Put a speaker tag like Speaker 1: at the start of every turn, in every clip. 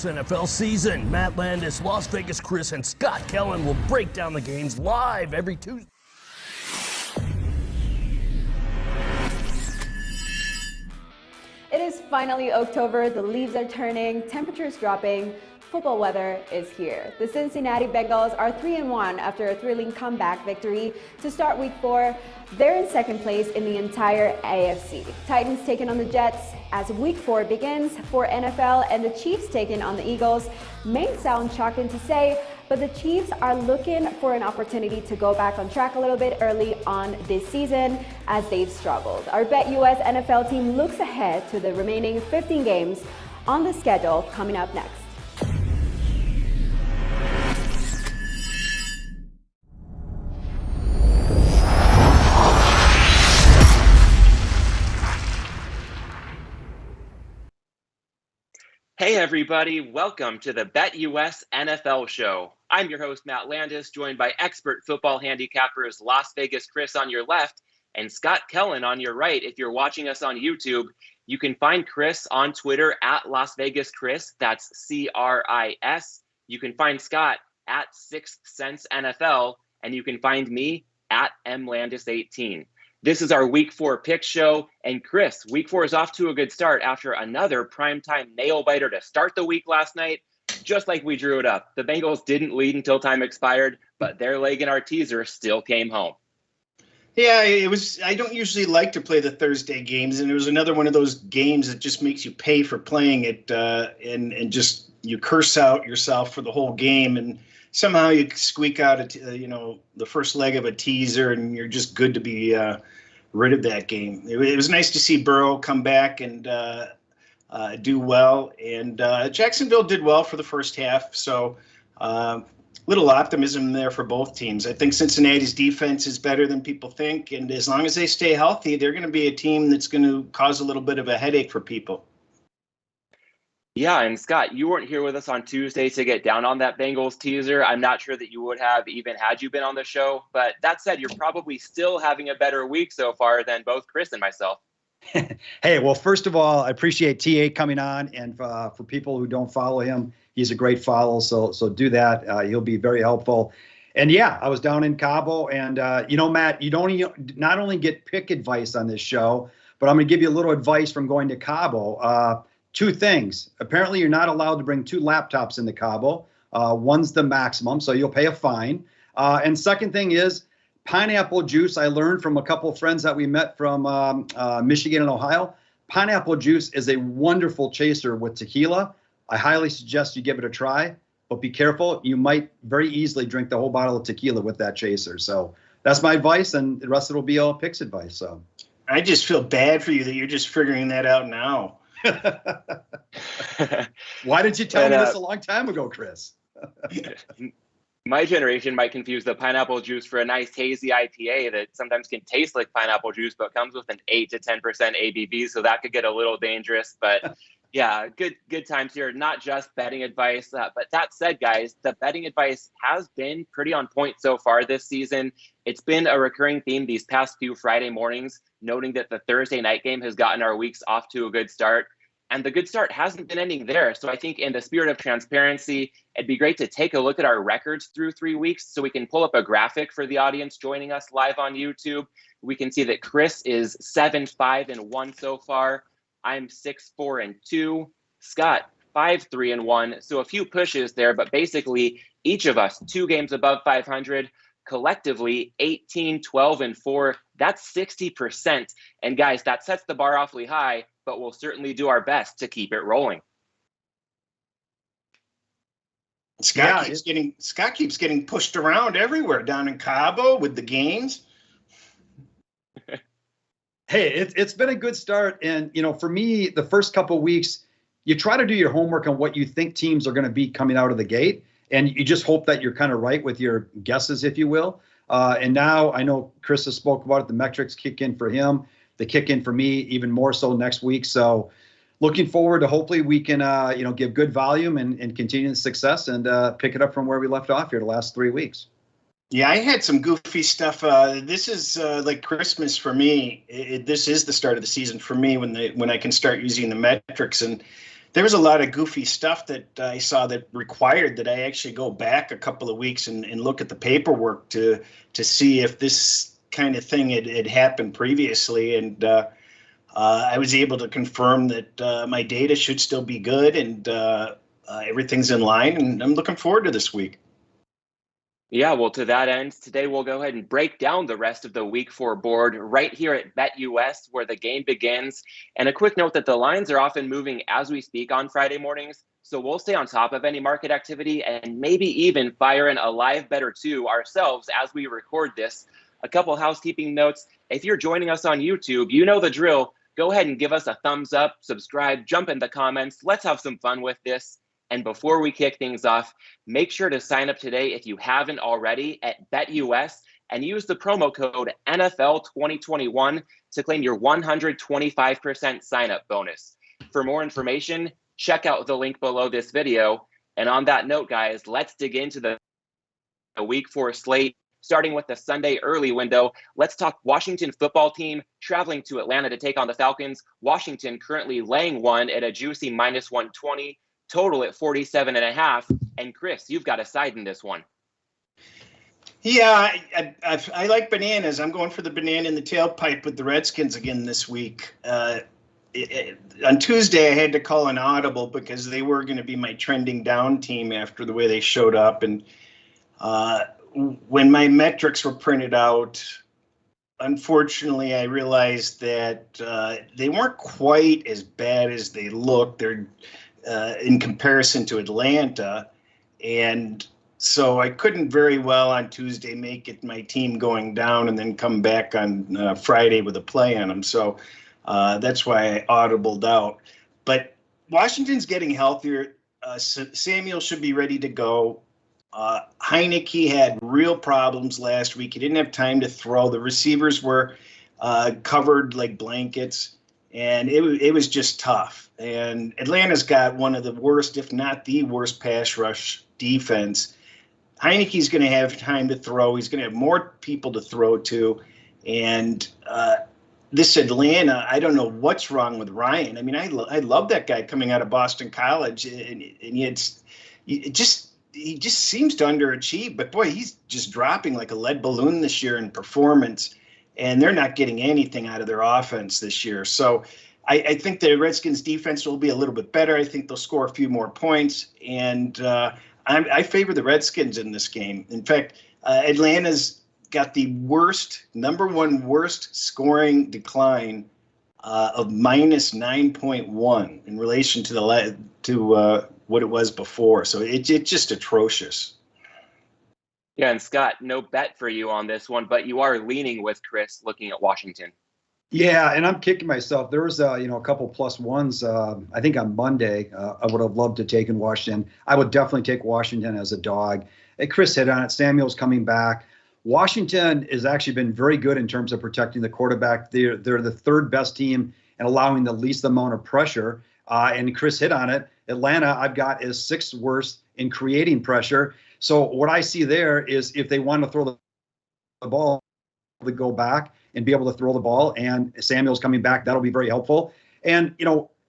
Speaker 1: this NFL season. Matt Landis, Las Vegas Chris, and Scott Kellen will break down the games live every Tuesday.
Speaker 2: It is finally October, the leaves are turning, temperatures dropping, football weather is here. The Cincinnati Bengals are 3-1 after a thrilling comeback victory to start week 4. They're in second place in the entire AFC. Titans taking on the Jets as week 4 begins for NFL, and the Chiefs taking on the Eagles. May sound shocking to say, but the Chiefs are looking for an opportunity to go back on track a little bit early on this season as they've struggled. Our BetUS NFL team looks ahead to the remaining 15 games on the schedule coming up next.
Speaker 3: Hey everybody, welcome to the BetUS NFL show. I'm your host, Matt Landis, joined by expert football handicappers Las Vegas Chris on your left and Scott Kellen on your right. If you're watching us on YouTube, you can find Chris on Twitter at Las Vegas Chris, that's CRIS. You can find Scott at Sixth Sense NFL, and you can find me at MLandis18. This is our Week 4 pick show, and Chris, Week 4 is off to a good start after another primetime nail-biter to start the week last night, just like we drew it up. The Bengals didn't lead until time expired, but their leg in our teaser still came home.
Speaker 4: Yeah, it was. I don't usually like to play the Thursday games, and it was another one of those games that just makes you pay for playing it, and just you curse out yourself for the whole game, and somehow you squeak out the first leg of a teaser, and you're just good to be rid of that game. It was nice to see Burrow come back and do well, and Jacksonville did well for the first half. So little optimism there for both teams. I think Cincinnati's defense is better than people think, and as long as they stay healthy, they're going to be a team that's going to cause a little bit of a headache for people.
Speaker 3: Yeah, and Scott, you weren't here with us on Tuesday to get down on that Bengals teaser. I'm not sure that you would have even had you been on the show. But that said, you're probably still having a better week so far than both Chris and myself.
Speaker 5: Hey, well, first of all, I appreciate TA coming on. And for people who don't follow him, he's a great follow. So do that. He'll be very helpful. And yeah, I was down in Cabo. And, Matt, you don't not only get pick advice on this show, but I'm going to give you a little advice from going to Cabo. 2 things. Apparently, you're not allowed to bring 2 laptops into Cabo. One's the maximum, so you'll pay a fine. And second thing is pineapple juice. I learned from a couple of friends that we met from Michigan and Ohio. Pineapple juice is a wonderful chaser with tequila. I highly suggest you give it a try, but be careful. You might very easily drink the whole bottle of tequila with that chaser. So that's my advice, and the rest of it will be all Picks advice. So
Speaker 4: I just feel bad for you that you're just figuring that out now.
Speaker 5: Why didn't you tell me this a long time ago, Chris?
Speaker 3: My generation might confuse the pineapple juice for a nice hazy IPA that sometimes can taste like pineapple juice, but comes with an 8 to 10% ABV, so that could get a little dangerous. But yeah, good times here. Not just betting advice, but that said, guys, the betting advice has been pretty on point so far this season. It's been a recurring theme these past few Friday mornings, noting that the Thursday night game has gotten our weeks off to a good start. And the good start hasn't been ending there. So I think in the spirit of transparency, it'd be great to take a look at our records through 3 weeks so we can pull up a graphic for the audience joining us live on YouTube. We can see that Chris is 7-5-1 so far. I'm 6-4-2. Scott, 5-3-1. So a few pushes there, but basically each of us 2 games above 500. Collectively 18-12-4. That's 60%. And guys, that sets the bar awfully high, but we'll certainly do our best to keep it rolling.
Speaker 4: Scott keeps getting pushed around everywhere down in Cabo with the games.
Speaker 5: Hey, it's been a good start. And, for me, the first couple of weeks, you try to do your homework on what you think teams are going to be coming out of the gate. And you just hope that you're kind of right with your guesses, if you will. And now I know Chris has spoke about it. The metrics kick in for him. They kick in for me even more so next week. So looking forward to hopefully we can, give good volume and continue the success and pick it up from where we left off here the last 3 weeks.
Speaker 4: Yeah, I had some goofy stuff. This is like Christmas for me. This is the start of the season for me when I can start using the metrics. And There was a lot of goofy stuff that I saw that required that I actually go back a couple of weeks and look at the paperwork to see if this kind of thing had happened previously. And I was able to confirm that my data should still be good and everything's in line. And I'm looking forward to this week.
Speaker 3: Yeah, well, to that end, today we'll go ahead and break down the rest of the Week 4 board right here at BetUS, where the game begins. And a quick note that the lines are often moving as we speak on Friday mornings, so we'll stay on top of any market activity and maybe even fire in a live bet or two ourselves as we record this. A couple housekeeping notes. If you're joining us on YouTube, you know the drill. Go ahead and give us a thumbs up, subscribe, jump in the comments. Let's have some fun with this. And before we kick things off, make sure to sign up today if you haven't already at BetUS and use the promo code NFL2021 to claim your 125% sign-up bonus. For more information, check out the link below this video. And on that note, guys, let's dig into the Week 4 slate. Starting with the Sunday early window, let's talk Washington football team traveling to Atlanta to take on the Falcons. Washington currently laying one at a juicy -120. Total at 47.5. And Chris, you've got a side in this one.
Speaker 4: Yeah, I like bananas. I'm going for the banana in the tailpipe with the Redskins again this week. On Tuesday, I had to call an audible because they were going to be my trending down team after the way they showed up. And when my metrics were printed out, unfortunately, I realized that they weren't quite as bad as they looked. They're in comparison to Atlanta. And so I couldn't very well on Tuesday make it my team going down and then come back on Friday with a play on them. So that's why I audibled out. But Washington's getting healthier. Samuel should be ready to go. Heineke had real problems last week. He didn't have time to throw. The receivers were covered like blankets. And it was just tough. And Atlanta's got one of the worst, if not the worst, pass rush defense. Heineke's going to have time to throw. He's going to have more people to throw to. And this Atlanta, I don't know what's wrong with Ryan. I mean, I love that guy coming out of Boston College. And he just seems to underachieve. But, boy, he's just dropping like a lead balloon this year in performance. And they're not getting anything out of their offense this year. So I think the Redskins defense will be a little bit better. I think they'll score a few more points. And I favor the Redskins in this game. In fact, Atlanta's got the number one worst scoring decline of -9.1 in relation to what it was before. So it's just atrocious.
Speaker 3: Yeah, and Scott, no bet for you on this one, but you are leaning with Chris looking at Washington.
Speaker 5: Yeah, and I'm kicking myself. There was a couple +1s. I think on Monday, I would have loved to take in Washington. I would definitely take Washington as a dog. And Chris hit on it. Samuel's coming back. Washington has actually been very good in terms of protecting the quarterback. They're the third best team and allowing the least amount of pressure. And Chris hit on it. Atlanta, I've got as 6th worst in creating pressure. So what I see there is if they want to throw the ball, they go back and be able to throw the ball, and Samuel's coming back, that'll be very helpful. And,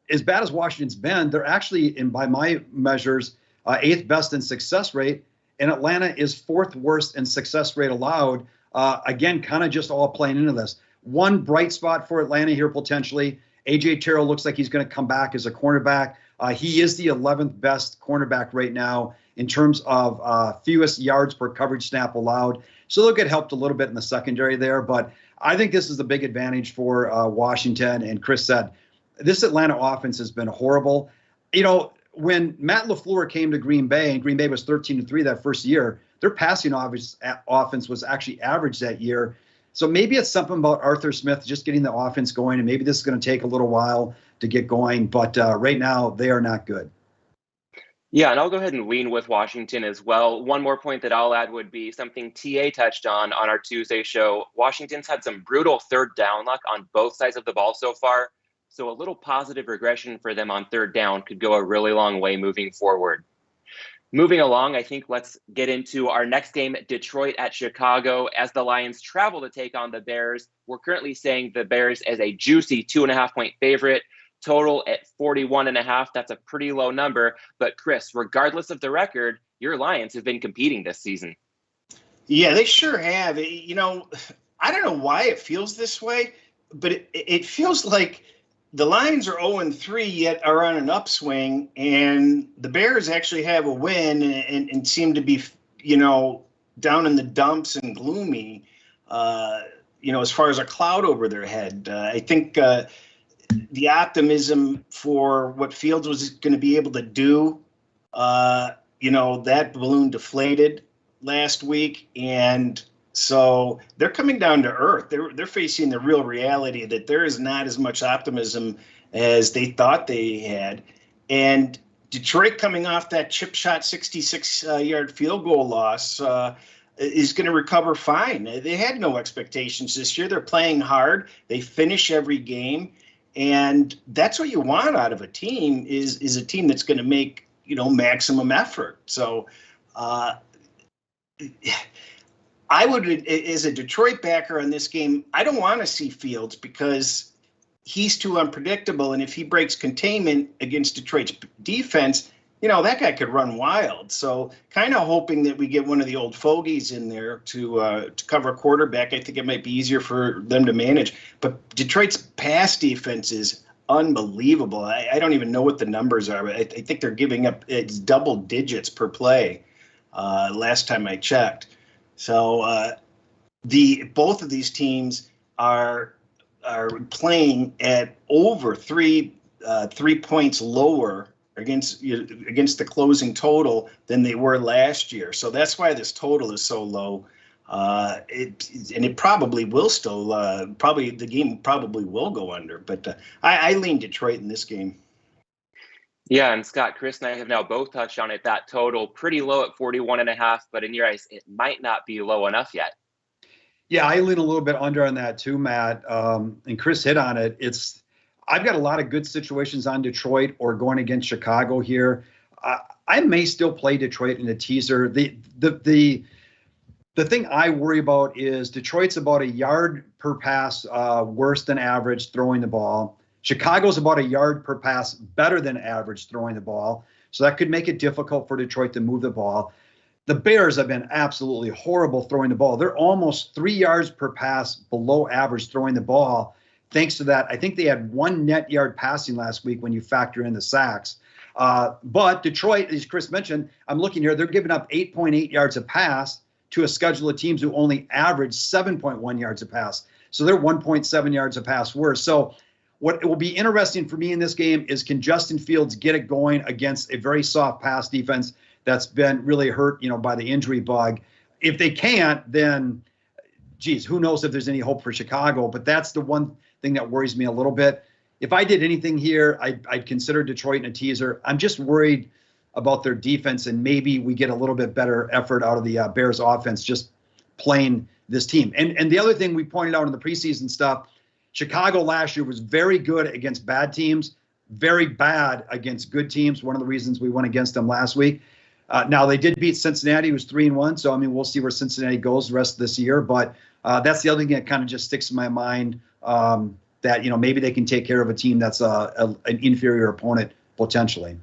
Speaker 5: as bad as Washington's been, they're actually, by my measures, 8th best in success rate, and Atlanta is 4th worst in success rate allowed. Again, kind of just all playing into this. One bright spot for Atlanta here potentially, A.J. Terrell looks like he's going to come back as a cornerback. He is the 11th best cornerback right now in terms of fewest yards per coverage snap allowed. So they'll get helped a little bit in the secondary there. But I think this is a big advantage for Washington. And Chris said, this Atlanta offense has been horrible. When Matt LaFleur came to Green Bay, and Green Bay was 13-3 that first year, their passing offense was actually average that year. So maybe it's something about Arthur Smith just getting the offense going, and maybe this is going to take a little while to get going. But right now, they are not good.
Speaker 3: Yeah, and I'll go ahead and lean with Washington as well. One more point that I'll add would be something TA touched on our Tuesday show. Washington's had some brutal third down luck on both sides of the ball so far. So a little positive regression for them on third down could go a really long way moving forward. Moving along, I think let's get into our next game, Detroit at Chicago. As the Lions travel to take on the Bears, we're currently saying the Bears as a juicy 2.5-point favorite. Total at 41.5. That's a pretty low number. But Chris, regardless of the record, your Lions have been competing this season.
Speaker 4: Yeah, they sure have. I don't know why it feels this way, but it feels like the Lions are 0-3 yet are on an upswing, and the Bears actually have a win and seem to be, down in the dumps and gloomy, as far as a cloud over their head. I think the optimism for what Fields was going to be able to do, that balloon deflated last week, and so they're coming down to earth. They're facing the real reality that there is not as much optimism as they thought they had. And Detroit, coming off that chip shot 66-yard field goal loss, is going to recover fine. They had no expectations this year. They're playing hard. They finish every game. And that's what you want out of a team is a team that's going to make, maximum effort. So I would, as a Detroit backer on this game, I don't want to see Fields because he's too unpredictable. And if he breaks containment against Detroit's defense, that guy could run wild. So kind of hoping that we get one of the old fogies in there to cover a quarterback. I think it might be easier for them to manage. But Detroit's pass defense is unbelievable. I don't even know what the numbers are. I think they're giving up double digits per play last time I checked. So both of these teams are playing at over three points lower against the closing total than they were last year. So that's why this total is so low. It probably will still the game probably will go under. But I lean Detroit in this game.
Speaker 3: Yeah, and Scott, Chris, and I have now both touched on it. That total pretty low at 41.5, but in your eyes, it might not be low enough yet.
Speaker 5: Yeah, I lean a little bit under on that too, Matt. And Chris hit on it. I've got a lot of good situations on Detroit or going against Chicago here. I may still play Detroit in a teaser. The thing I worry about is Detroit's about a yard per pass worse than average throwing the ball. Chicago's about a yard per pass better than average throwing the ball. So that could make it difficult for Detroit to move the ball. The Bears have been absolutely horrible throwing the ball. They're almost 3 yards per pass below average throwing the ball. Thanks to that, I think they had 1 net yard passing last week when you factor in the sacks. But Detroit, as Chris mentioned, I'm looking here, they're giving up 8.8 yards a pass to a schedule of teams who only average 7.1 yards a pass. So they're 1.7 yards a pass worse. So what will be interesting for me in this game is, can Justin Fields get it going against a very soft pass defense that's been really hurt, by the injury bug? If they can't, then, geez, who knows if there's any hope for Chicago. But that's the one thing that worries me a little bit. If I did anything here, I'd consider Detroit in a teaser. I'm just worried about their defense, and maybe we get a little bit better effort out of the Bears offense just playing this team. And the other thing we pointed out in the preseason stuff, Chicago last year was very good against bad teams, very bad against good teams. One of the reasons we went against them last week. Now they did beat Cincinnati, who was 3-1. So, we'll see where Cincinnati goes the rest of this year. But that's the other thing that kind of just sticks in my mind, that, maybe they can take care of a team that's an inferior opponent potentially.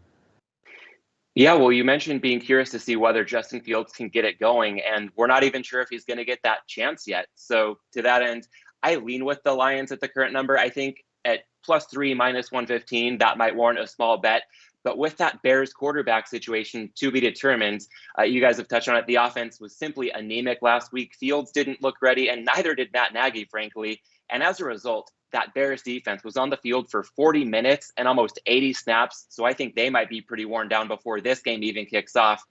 Speaker 3: Yeah, well, you mentioned being curious to see whether Justin Fields can get it going, and we're not even sure if he's going to get that chance yet. So to that end, I lean with the Lions at the current number. I think at +3, -115, that might warrant a small bet. But with that Bears quarterback situation to be determined, you guys have touched on it. The offense was simply anemic last week. Fields didn't look ready, and neither did Matt Nagy, frankly. And as a result, that Bears defense was on the field for 40 minutes and almost 80 snaps. So I think they might be pretty worn down before this game even kicks off.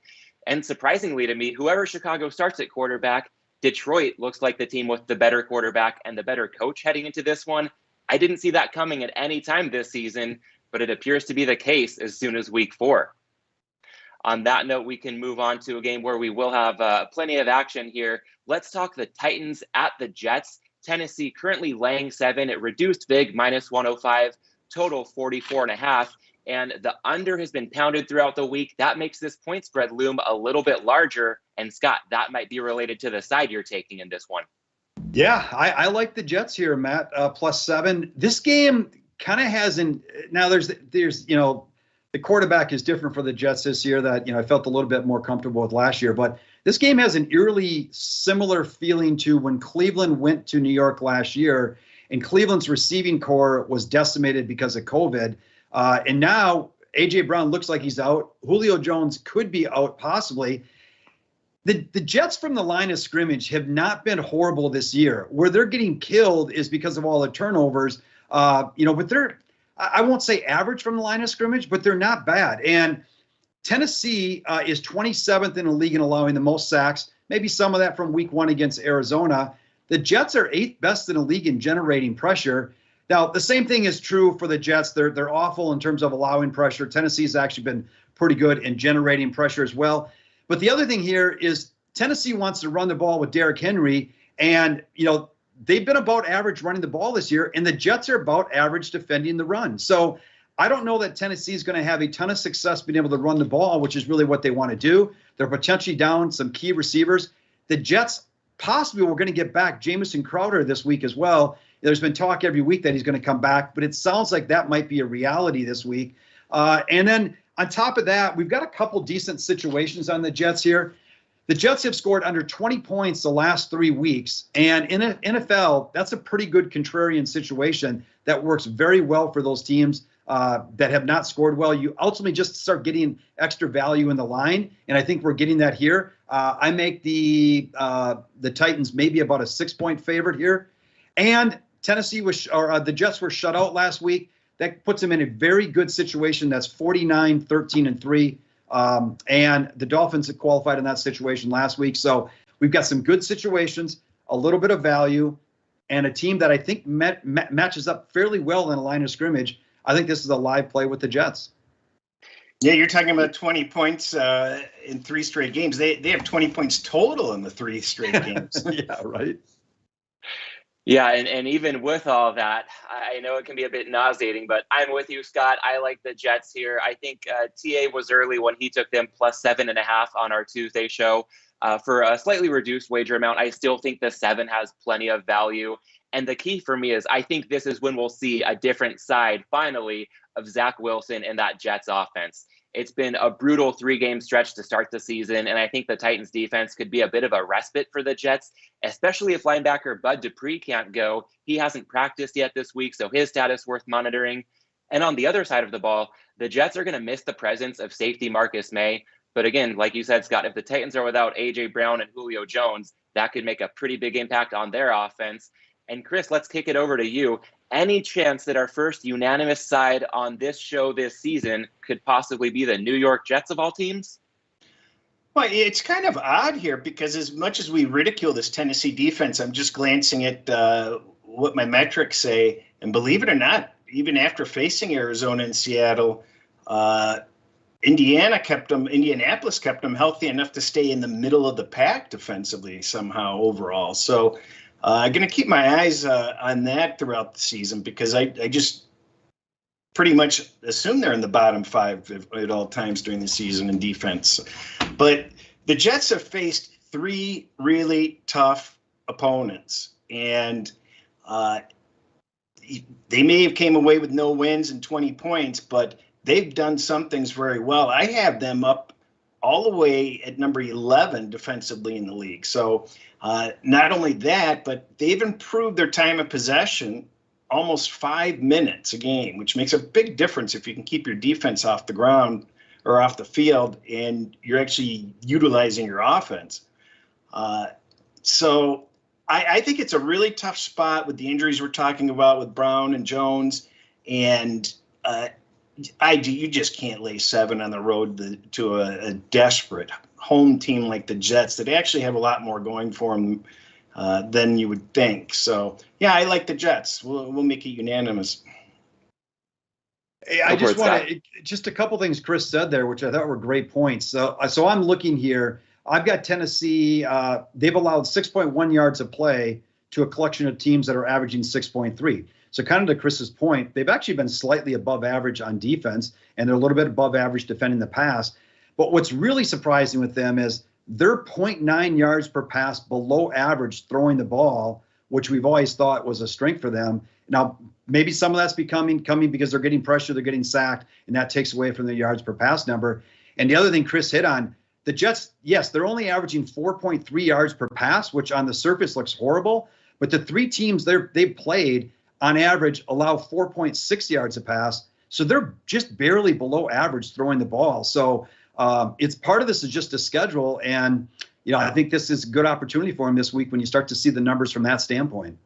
Speaker 3: And surprisingly to me, whoever Chicago starts at quarterback, Detroit looks like the team with the better quarterback and the better coach heading into this one. I didn't see that coming at any time this season, but it appears to be the case as soon as week 4. On that note, we can move on to a game where we will have plenty of action here. Let's talk the Titans at the Jets. Tennessee currently laying 7 at reduced vig, -105, total 44.5. And the under has been pounded throughout the week. That makes this point spread loom a little bit larger. And Scott, that might be related to the side you're taking in this one.
Speaker 5: Yeah, I like the Jets here, Matt, +7. This game kind of hasn't. Now there's the quarterback is different for the Jets this year that I felt a little bit more comfortable with last year, but this game has an eerily similar feeling to when Cleveland went to New York last year, and Cleveland's receiving core was decimated because of COVID, and now A.J. Brown looks like he's out. Julio Jones could be out possibly. The Jets from the line of scrimmage have not been horrible this year. Where they're getting killed is because of all the turnovers. But they're, I won't say average from the line of scrimmage, but they're not bad. And Tennessee is 27th in the league in allowing the most sacks, maybe some of that from week 1 against Arizona. The Jets are 8th best in the league in generating pressure. Now, the same thing is true for the Jets. They're awful in terms of allowing pressure. Tennessee's actually been pretty good in generating pressure as well. But the other thing here is Tennessee wants to run the ball with Derrick Henry, and they've been about average running the ball this year, and the Jets are about average defending the run. So I don't know that Tennessee is going to have a ton of success being able to run the ball, which is really what they want to do. They're potentially down some key receivers. The Jets possibly were going to get back Jamison Crowder this week as well. There's been talk every week that he's going to come back, but it sounds like that might be a reality this week. And then on top of that, we've got a couple decent situations on the Jets here. The Jets have scored under 20 points the last 3 weeks. And in a NFL, that's a pretty good contrarian situation that works very well for those teams that have not scored well. You ultimately just start getting extra value in the line. And I think we're getting that here. I make the Titans maybe about a 6-point favorite here. And the Jets were shut out last week. That puts them in a very good situation. That's 49, 13, and 3. And the Dolphins had qualified in that situation last week. So we've got some good situations, a little bit of value, and a team that I think matches up fairly well in a line of scrimmage. I think this is a live play with the Jets.
Speaker 4: Yeah, you're talking about 20 points in 3 straight games. They have 20 points total in the 3 straight games.
Speaker 5: Yeah, right.
Speaker 3: Yeah, and even with all that, I know it can be a bit nauseating, but I'm with you, Scott. I like the Jets here. I think TA was early when he took them plus 7.5 on our Tuesday show. For a slightly reduced wager amount, I still think the 7 has plenty of value. And the key for me is I think this is when we'll see a different side, finally, of Zach Wilson and that Jets offense. It's been a brutal 3-game stretch to start the season, and I think the Titans defense could be a bit of a respite for the Jets, especially if linebacker Bud Dupree can't go. He hasn't practiced yet this week, so his status worth monitoring. And on the other side of the ball, the Jets are going to miss the presence of safety Marcus May. But again, like you said, Scott, if the Titans are without A.J. Brown and Julio Jones, that could make a pretty big impact on their offense. And Chris, let's kick it over to you. Any chance that our first unanimous side on this show this season could possibly be the New York Jets of all teams?
Speaker 4: Well, it's kind of odd here because as much as we ridicule this Tennessee defense, I'm just glancing at what my metrics say. And believe it or not, even after facing Arizona and Seattle, Indianapolis kept them healthy enough to stay in the middle of the pack defensively somehow overall. So I'm going to keep my eyes on that throughout the season because I just pretty much assume they're in the bottom 5 at all times during the season in defense. But the Jets have faced 3 really tough opponents, and they may have came away with no wins and 20 points, but they've done some things very well. I have them up all the way at number 11 defensively in the league. So not only that, but they've improved their time of possession almost 5 minutes a game, which makes a big difference if you can keep your defense off the ground or off the field and you're actually utilizing your offense. So I think it's a really tough spot with the injuries we're talking about with Brown and Jones. And you just can't lay 7 on the road to a desperate home team like the Jets that actually have a lot more going for them than you would think. So, yeah, I like the Jets. We'll make it unanimous.
Speaker 5: Hey, I just want to just a couple things Chris said there, which I thought were great points. So I'm looking here. I've got Tennessee. They've allowed 6.1 yards of play to a collection of teams that are averaging 6.3. So kind of to Chris's point, they've actually been slightly above average on defense, and they're a little bit above average defending the pass. But what's really surprising with them is they're 0.9 yards per pass below average throwing the ball, which we've always thought was a strength for them. Now, maybe some of that's coming because they're getting pressure, they're getting sacked, and that takes away from the yards per pass number. And the other thing Chris hit on, the Jets, yes, they're only averaging 4.3 yards per pass, which on the surface looks horrible. But the three teams they've played on average allow 4.6 yards a pass. So they're just barely below average throwing the ball. So it's part of this is just a schedule. And, I think this is a good opportunity for him this week when you start to see the numbers from that standpoint.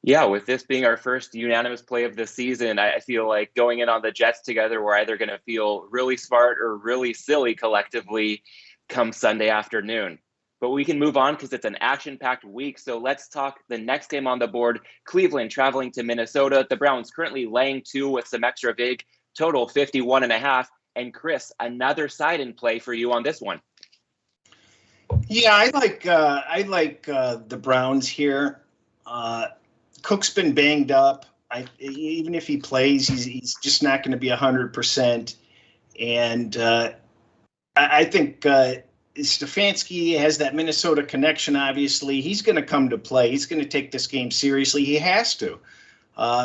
Speaker 3: Yeah, with this being our first unanimous play of the season, I feel like going in on the Jets together, we're either going to feel really smart or really silly collectively come Sunday afternoon. But we can move on because it's an action-packed week. So let's talk the next game on the board. Cleveland traveling to Minnesota. The Browns currently laying 2 with some extra vig, total 51.5. And Chris, another side in play for you on this one.
Speaker 4: Yeah, I like the Browns here. Cook's been banged up. Even if he plays, he's just not going to be 100%. And I think Stefanski has that Minnesota connection. Obviously, he's going to come to play. He's going to take this game seriously. He has to.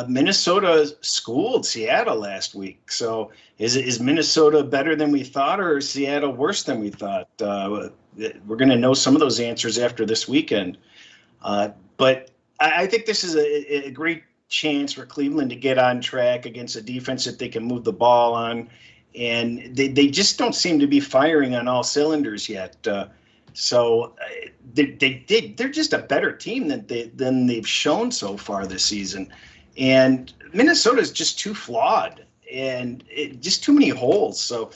Speaker 4: Minnesota schooled Seattle last week. So is Minnesota better than we thought, or is Seattle worse than we thought? We're going to know some of those answers after this weekend. But I think this is a great chance for Cleveland to get on track against a defense that they can move the ball on. And they just don't seem to be firing on all cylinders yet. So they're just a better team than they've shown so far this season. And Minnesota is just too flawed and just too many holes. So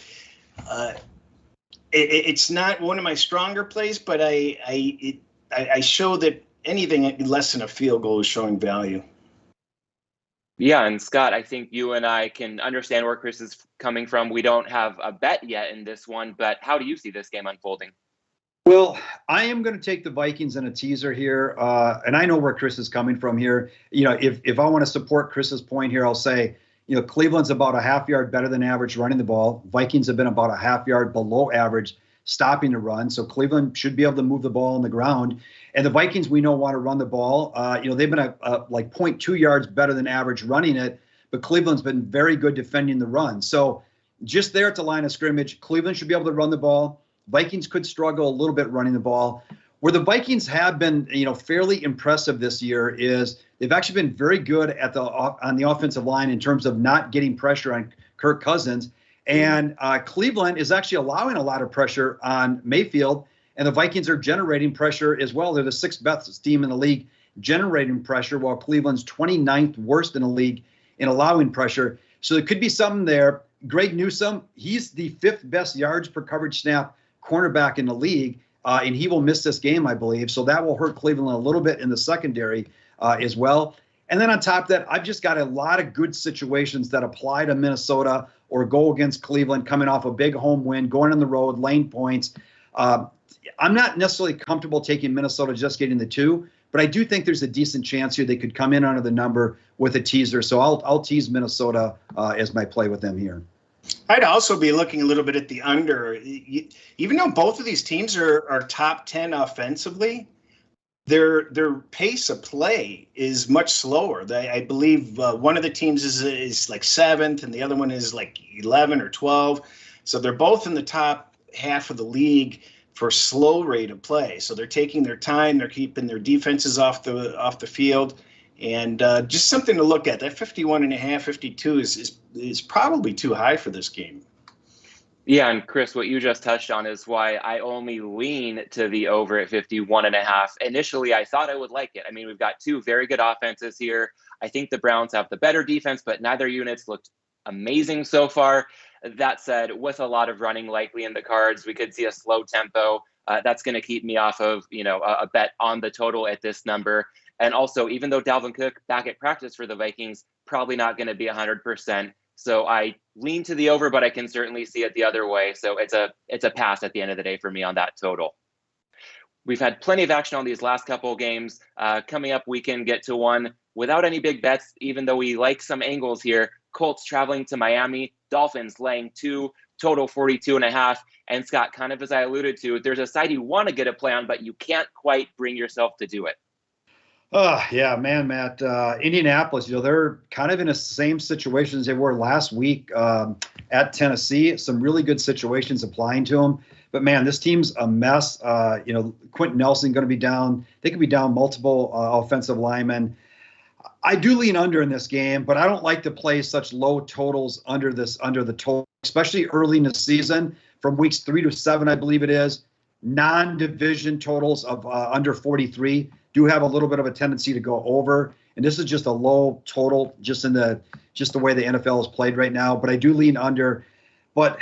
Speaker 4: it's not one of my stronger plays, but I show that anything less than a field goal is showing value.
Speaker 3: Yeah, and Scott, I think you and I can understand where Chris is coming from. We don't have a bet yet in this one, but how do you see this game unfolding?
Speaker 5: Well, I am going to take the Vikings in a teaser here, and I know where Chris is coming from here. If I want to support Chris's point here, I'll say, Cleveland's about a half yard better than average running the ball. Vikings have been about a half yard below average stopping the run, so Cleveland should be able to move the ball on the ground. And the Vikings, we know, want to run the ball. They've been like 0.2 yards better than average running it, but Cleveland's been very good defending the run. So just there at the line of scrimmage, Cleveland should be able to run the ball. Vikings could struggle a little bit running the ball. Where the Vikings have been, fairly impressive this year is they've actually been very good on the offensive line in terms of not getting pressure on Kirk Cousins. And Cleveland is actually allowing a lot of pressure on Mayfield, and the Vikings are generating pressure as well. They're the 6th best team in the league generating pressure, while Cleveland's 29th worst in the league in allowing pressure. So there could be something there. Greg Newsome, he's the 5th best yards per coverage snap cornerback in the league, and he will miss this game, I believe. So that will hurt Cleveland a little bit in the secondary as well. And then on top of that, I've just got a lot of good situations that apply to Minnesota or go against Cleveland, coming off a big home win, going on the road, laying points. I'm not necessarily comfortable taking Minnesota just getting the 2, but I do think there's a decent chance here they could come in under the number with a teaser. So I'll tease Minnesota as my play with them here.
Speaker 4: I'd also be looking a little bit at the under. Even though both of these teams are top 10 offensively, their pace of play is much slower. I believe one of the teams is like 7th and the other one is like 11 or 12. So they're both in the top half of the league for slow rate of play. So they're taking their time. They're keeping their defenses off the field. And just something to look at. That 51.5, 52 is probably too high for this game.
Speaker 3: Yeah, and Chris, what you just touched on is why I only lean to the over at 51.5. Initially, I thought I would like it. I mean, we've got 2 very good offenses here. I think the Browns have the better defense, but neither unit's looked amazing so far. That said, with a lot of running likely in the cards, we could see a slow tempo. That's going to keep me off of, a bet on the total at this number. And also, even though Dalvin Cook back at practice for the Vikings, probably not going to be 100%. So I lean to the over, but I can certainly see it the other way. So it's a pass at the end of the day for me on that total. We've had plenty of action on these last couple of games. Coming up, we can get to one without any big bets, even though we like some angles here. Colts traveling to Miami, Dolphins laying 2, total 42.5. And Scott, kind of as I alluded to, there's a side you want to get a play on, but you can't quite bring yourself to do it.
Speaker 5: Oh, yeah, man, Matt. Indianapolis, they're kind of in the same situation as they were last week at Tennessee. Some really good situations applying to them. But, man, this team's a mess. Quentin Nelson going to be down. They could be down multiple offensive linemen. I do lean under in this game, but I don't like to play such low totals under the total, especially early in the season from weeks 3 to 7, I believe it is. Non-division totals of under 43 do have a little bit of a tendency to go over, and this is just a low total just the way the NFL is played right now. But I do lean under. But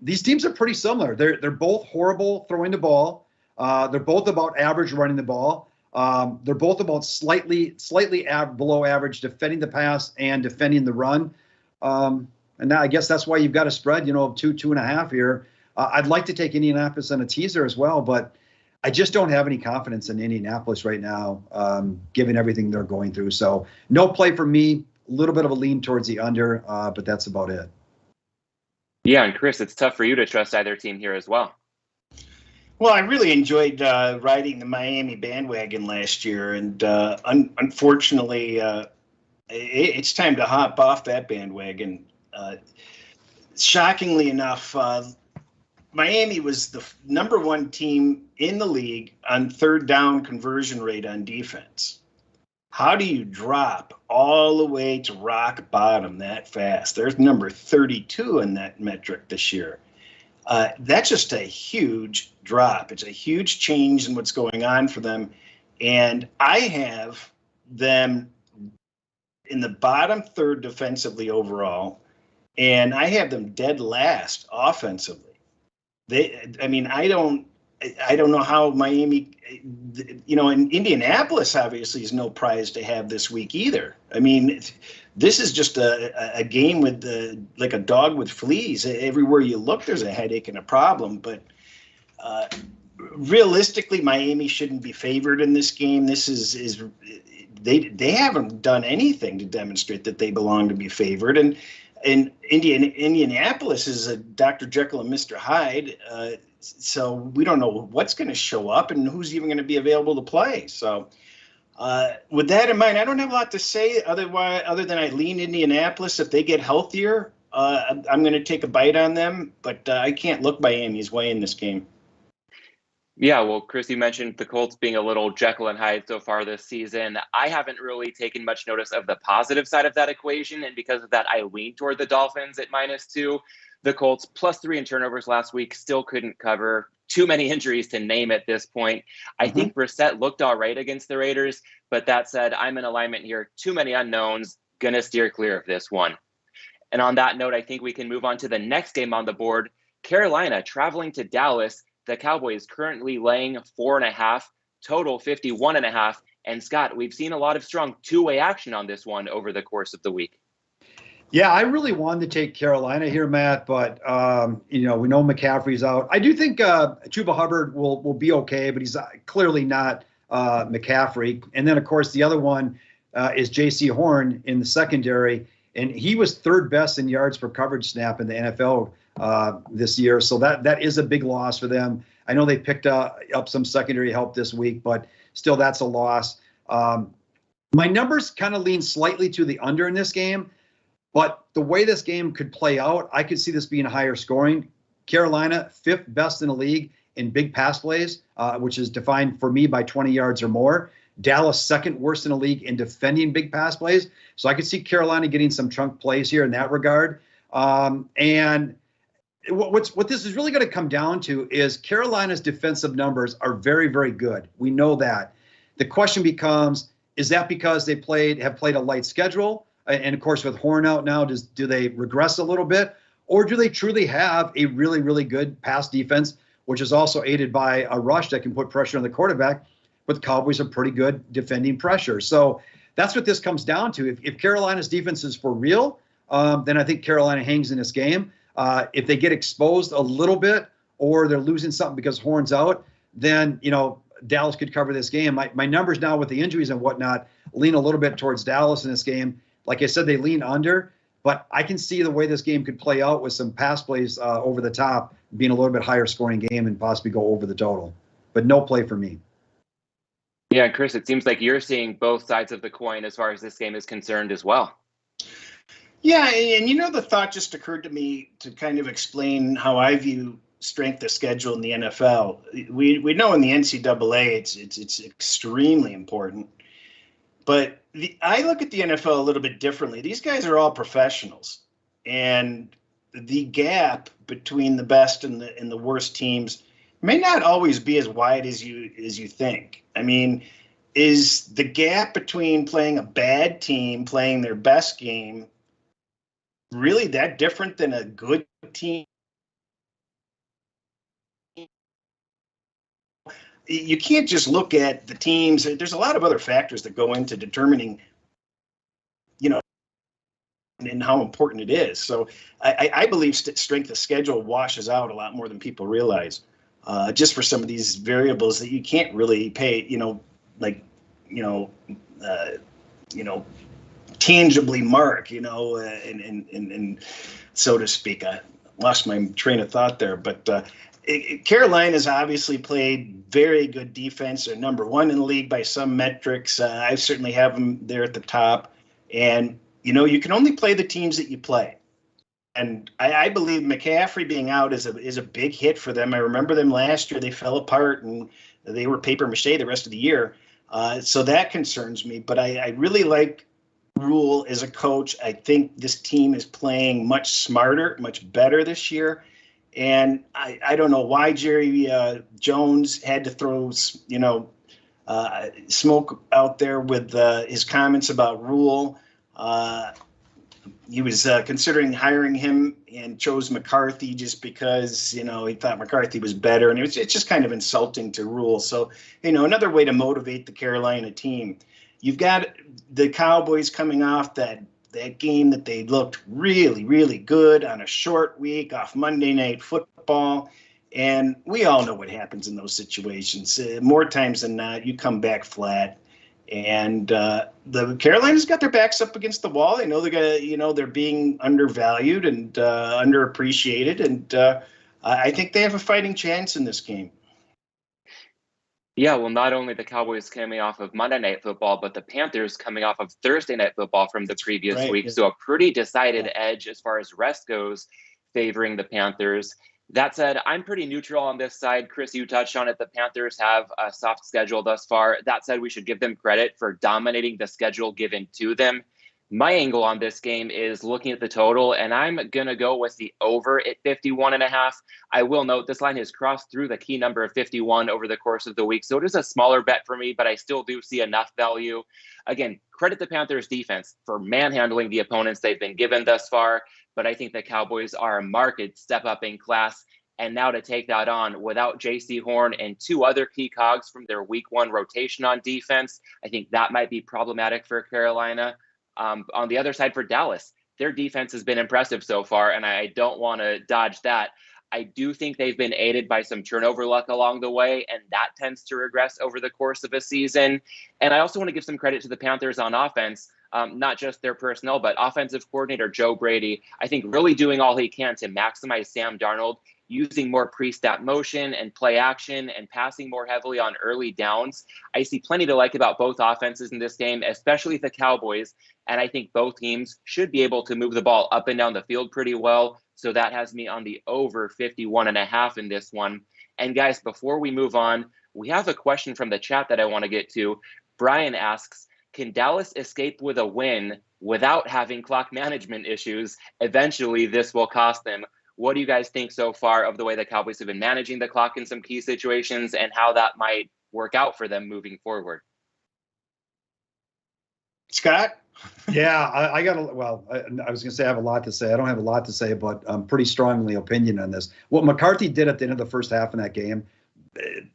Speaker 5: these teams are pretty similar. They're both horrible throwing the ball. They're both about average running the ball. They're both about slightly below average defending the pass and defending the run. And now I guess that's why you've got a spread, of 2.5 here. I'd like to take Indianapolis on a teaser as well, but I just don't have any confidence in Indianapolis right now, given everything they're going through. So no play for me, a little bit of a lean towards the under, but that's about it.
Speaker 3: Yeah, and Chris, it's tough for you to trust either team here as well.
Speaker 4: Well, I really enjoyed riding the Miami bandwagon last year, and unfortunately, it's time to hop off that bandwagon. Shockingly enough, Miami was the number 1 team in the league on third down conversion rate on defense. How do you drop all the way to rock bottom that fast? There's number 32 in that metric this year. That's just a huge drop. It's a huge change in what's going on for them. And I have them in the bottom third defensively overall, and I have them dead last offensively. I don't know how Miami, and Indianapolis obviously is no prize to have this week either. This is just a game with like a dog with fleas. Everywhere you look, there's a headache and a problem. But realistically, Miami shouldn't be favored in this game. This is they haven't done anything to demonstrate that they belong to be favored. And Indianapolis is a Dr. Jekyll and Mr. Hyde. So we don't know what's going to show up and who's even going to be available to play. So with that in mind, I don't have a lot to say other than I lean Indianapolis. If they get healthier, I'm going to take a bite on them, but I can't look Miami's way in this game.
Speaker 3: Yeah, well, Chris, you mentioned the Colts being a little Jekyll and Hyde so far this season. I haven't really taken much notice of the positive side of that equation, and because of that, I lean toward the Dolphins at -2. The Colts +3 in turnovers last week still couldn't cover. Too many injuries to name at this point. I think Brissett looked all right against the Raiders, but that said, I'm in alignment here. Too many unknowns. Gonna steer clear of this one. And on that note, I think we can move on to the next game on the board. Carolina traveling to Dallas. The Cowboys currently laying 4.5, total 51.5. And Scott, we've seen a lot of strong two-way action on this one over the course of the week.
Speaker 5: Yeah, I really wanted to take Carolina here, Matt, but we know McCaffrey's out. I do think Chuba Hubbard will be okay, but he's clearly not McCaffrey. And then, of course, the other one is J.C. Horn in the secondary, and he was third best in yards per coverage snap in the NFL this year. So that is a big loss for them. I know they picked up some secondary help this week, but still that's a loss. My numbers kind of lean slightly to the under in this game. But the way this game could play out, I could see this being higher scoring. Carolina, 5th best in the league in big pass plays, which is defined for me by 20 yards or more. Dallas, 2nd worst in the league in defending big pass plays. So I could see Carolina getting some chunk plays here in that regard. And what this is really going to come down to is Carolina's defensive numbers are very, very good. We know that. The question becomes, is that because they have played a light schedule? And of course, with Horn out now, do they regress a little bit? Or do they truly have a really, really good pass defense, which is also aided by a rush that can put pressure on the quarterback? But the Cowboys are pretty good defending pressure. So that's what this comes down to. If Carolina's defense is for real, then I think Carolina hangs in this game. If they get exposed a little bit or they're losing something because Horn's out, then, Dallas could cover this game. My numbers now with the injuries and whatnot lean a little bit towards Dallas in this game. Like I said, they lean under, but I can see the way this game could play out with some pass plays over the top, being a little bit higher scoring game and possibly go over the total. But no play for me.
Speaker 3: Yeah, Chris, it seems like you're seeing both sides of the coin as far as this game is concerned as well.
Speaker 4: Yeah, and the thought just occurred to me to kind of explain how I view strength of schedule in the NFL. We know in the NCAA it's extremely important, but I look at the NFL a little bit differently. These guys are all professionals, and the gap between the best and the worst teams may not always be as wide as you think. I mean, is the gap between playing a bad team playing their best game really that different than a good team? You can't just look at the teams. There's a lot of other factors that go into determining, and how important it is. So I believe strength of schedule washes out a lot more than people realize, just for some of these variables that you can't really pay, tangibly mark, and so to speak. I lost my train of thought there, but Carolina's obviously played very good defense. They're number one in the league by some metrics. I certainly have them there at the top. And, you can only play the teams that you play. And I believe McCaffrey being out is a big hit for them. I remember them last year. They fell apart and they were paper mache the rest of the year. So that concerns me. But I really like Rule as a coach. I think this team is playing much smarter, much better this year. And I don't know why Jerry Jones had to throw, smoke out there with his comments about Rule. He was considering hiring him and chose McCarthy just because, he thought McCarthy was better. And it's just kind of insulting to Rule. So, another way to motivate the Carolina team. You've got the Cowboys coming off that game that they looked really, really good on a short week off Monday Night Football. And we all know what happens in those situations. More times than not, you come back flat. And the Carolinas got their backs up against the wall. They know they're being undervalued and underappreciated. And I think they have a fighting chance in this game.
Speaker 3: Yeah, well, not only the Cowboys coming off of Monday Night Football, but the Panthers coming off of Thursday Night Football from the previous week. Yeah. So a pretty decided edge as far as rest goes, favoring the Panthers. That said, I'm pretty neutral on this side. Chris, you touched on it. The Panthers have a soft schedule thus far. That said, we should give them credit for dominating the schedule given to them. My angle on this game is looking at the total, and I'm going to go with the over at 51.5. I will note this line has crossed through the key number of 51 over the course of the week, so it is a smaller bet for me, but I still do see enough value. Again, credit the Panthers defense for manhandling the opponents they've been given thus far, but I think the Cowboys are a marked step up in class. And now to take that on without J.C. Horn and two other key cogs from their week one rotation on defense, I think that might be problematic for Carolina. On the other side for Dallas, their defense has been impressive so far, and I don't want to dodge that. I do think they've been aided by some turnover luck along the way, and that tends to regress over the course of a season. And I also want to give some credit to the Panthers on offense, not just their personnel, but offensive coordinator Joe Brady, I think really doing all he can to maximize Sam Darnold, using more pre-snap motion and play action and passing more heavily on early downs. I see plenty to like about both offenses in this game, especially the Cowboys. And I think both teams should be able to move the ball up and down the field pretty well. So that has me on the over 51.5 in this one. And guys, before we move on, we have a question from the chat that I want to get to. Brian asks, can Dallas escape with a win without having clock management issues? Eventually, this will cost them. What do you guys think so far of the way the Cowboys have been managing the clock in some key situations and how that might work out for them moving forward?
Speaker 4: Scott?
Speaker 5: Yeah, I was going to say I have a lot to say. I don't have a lot to say, but I'm pretty strongly opinion on this. What McCarthy did at the end of the first half in that game,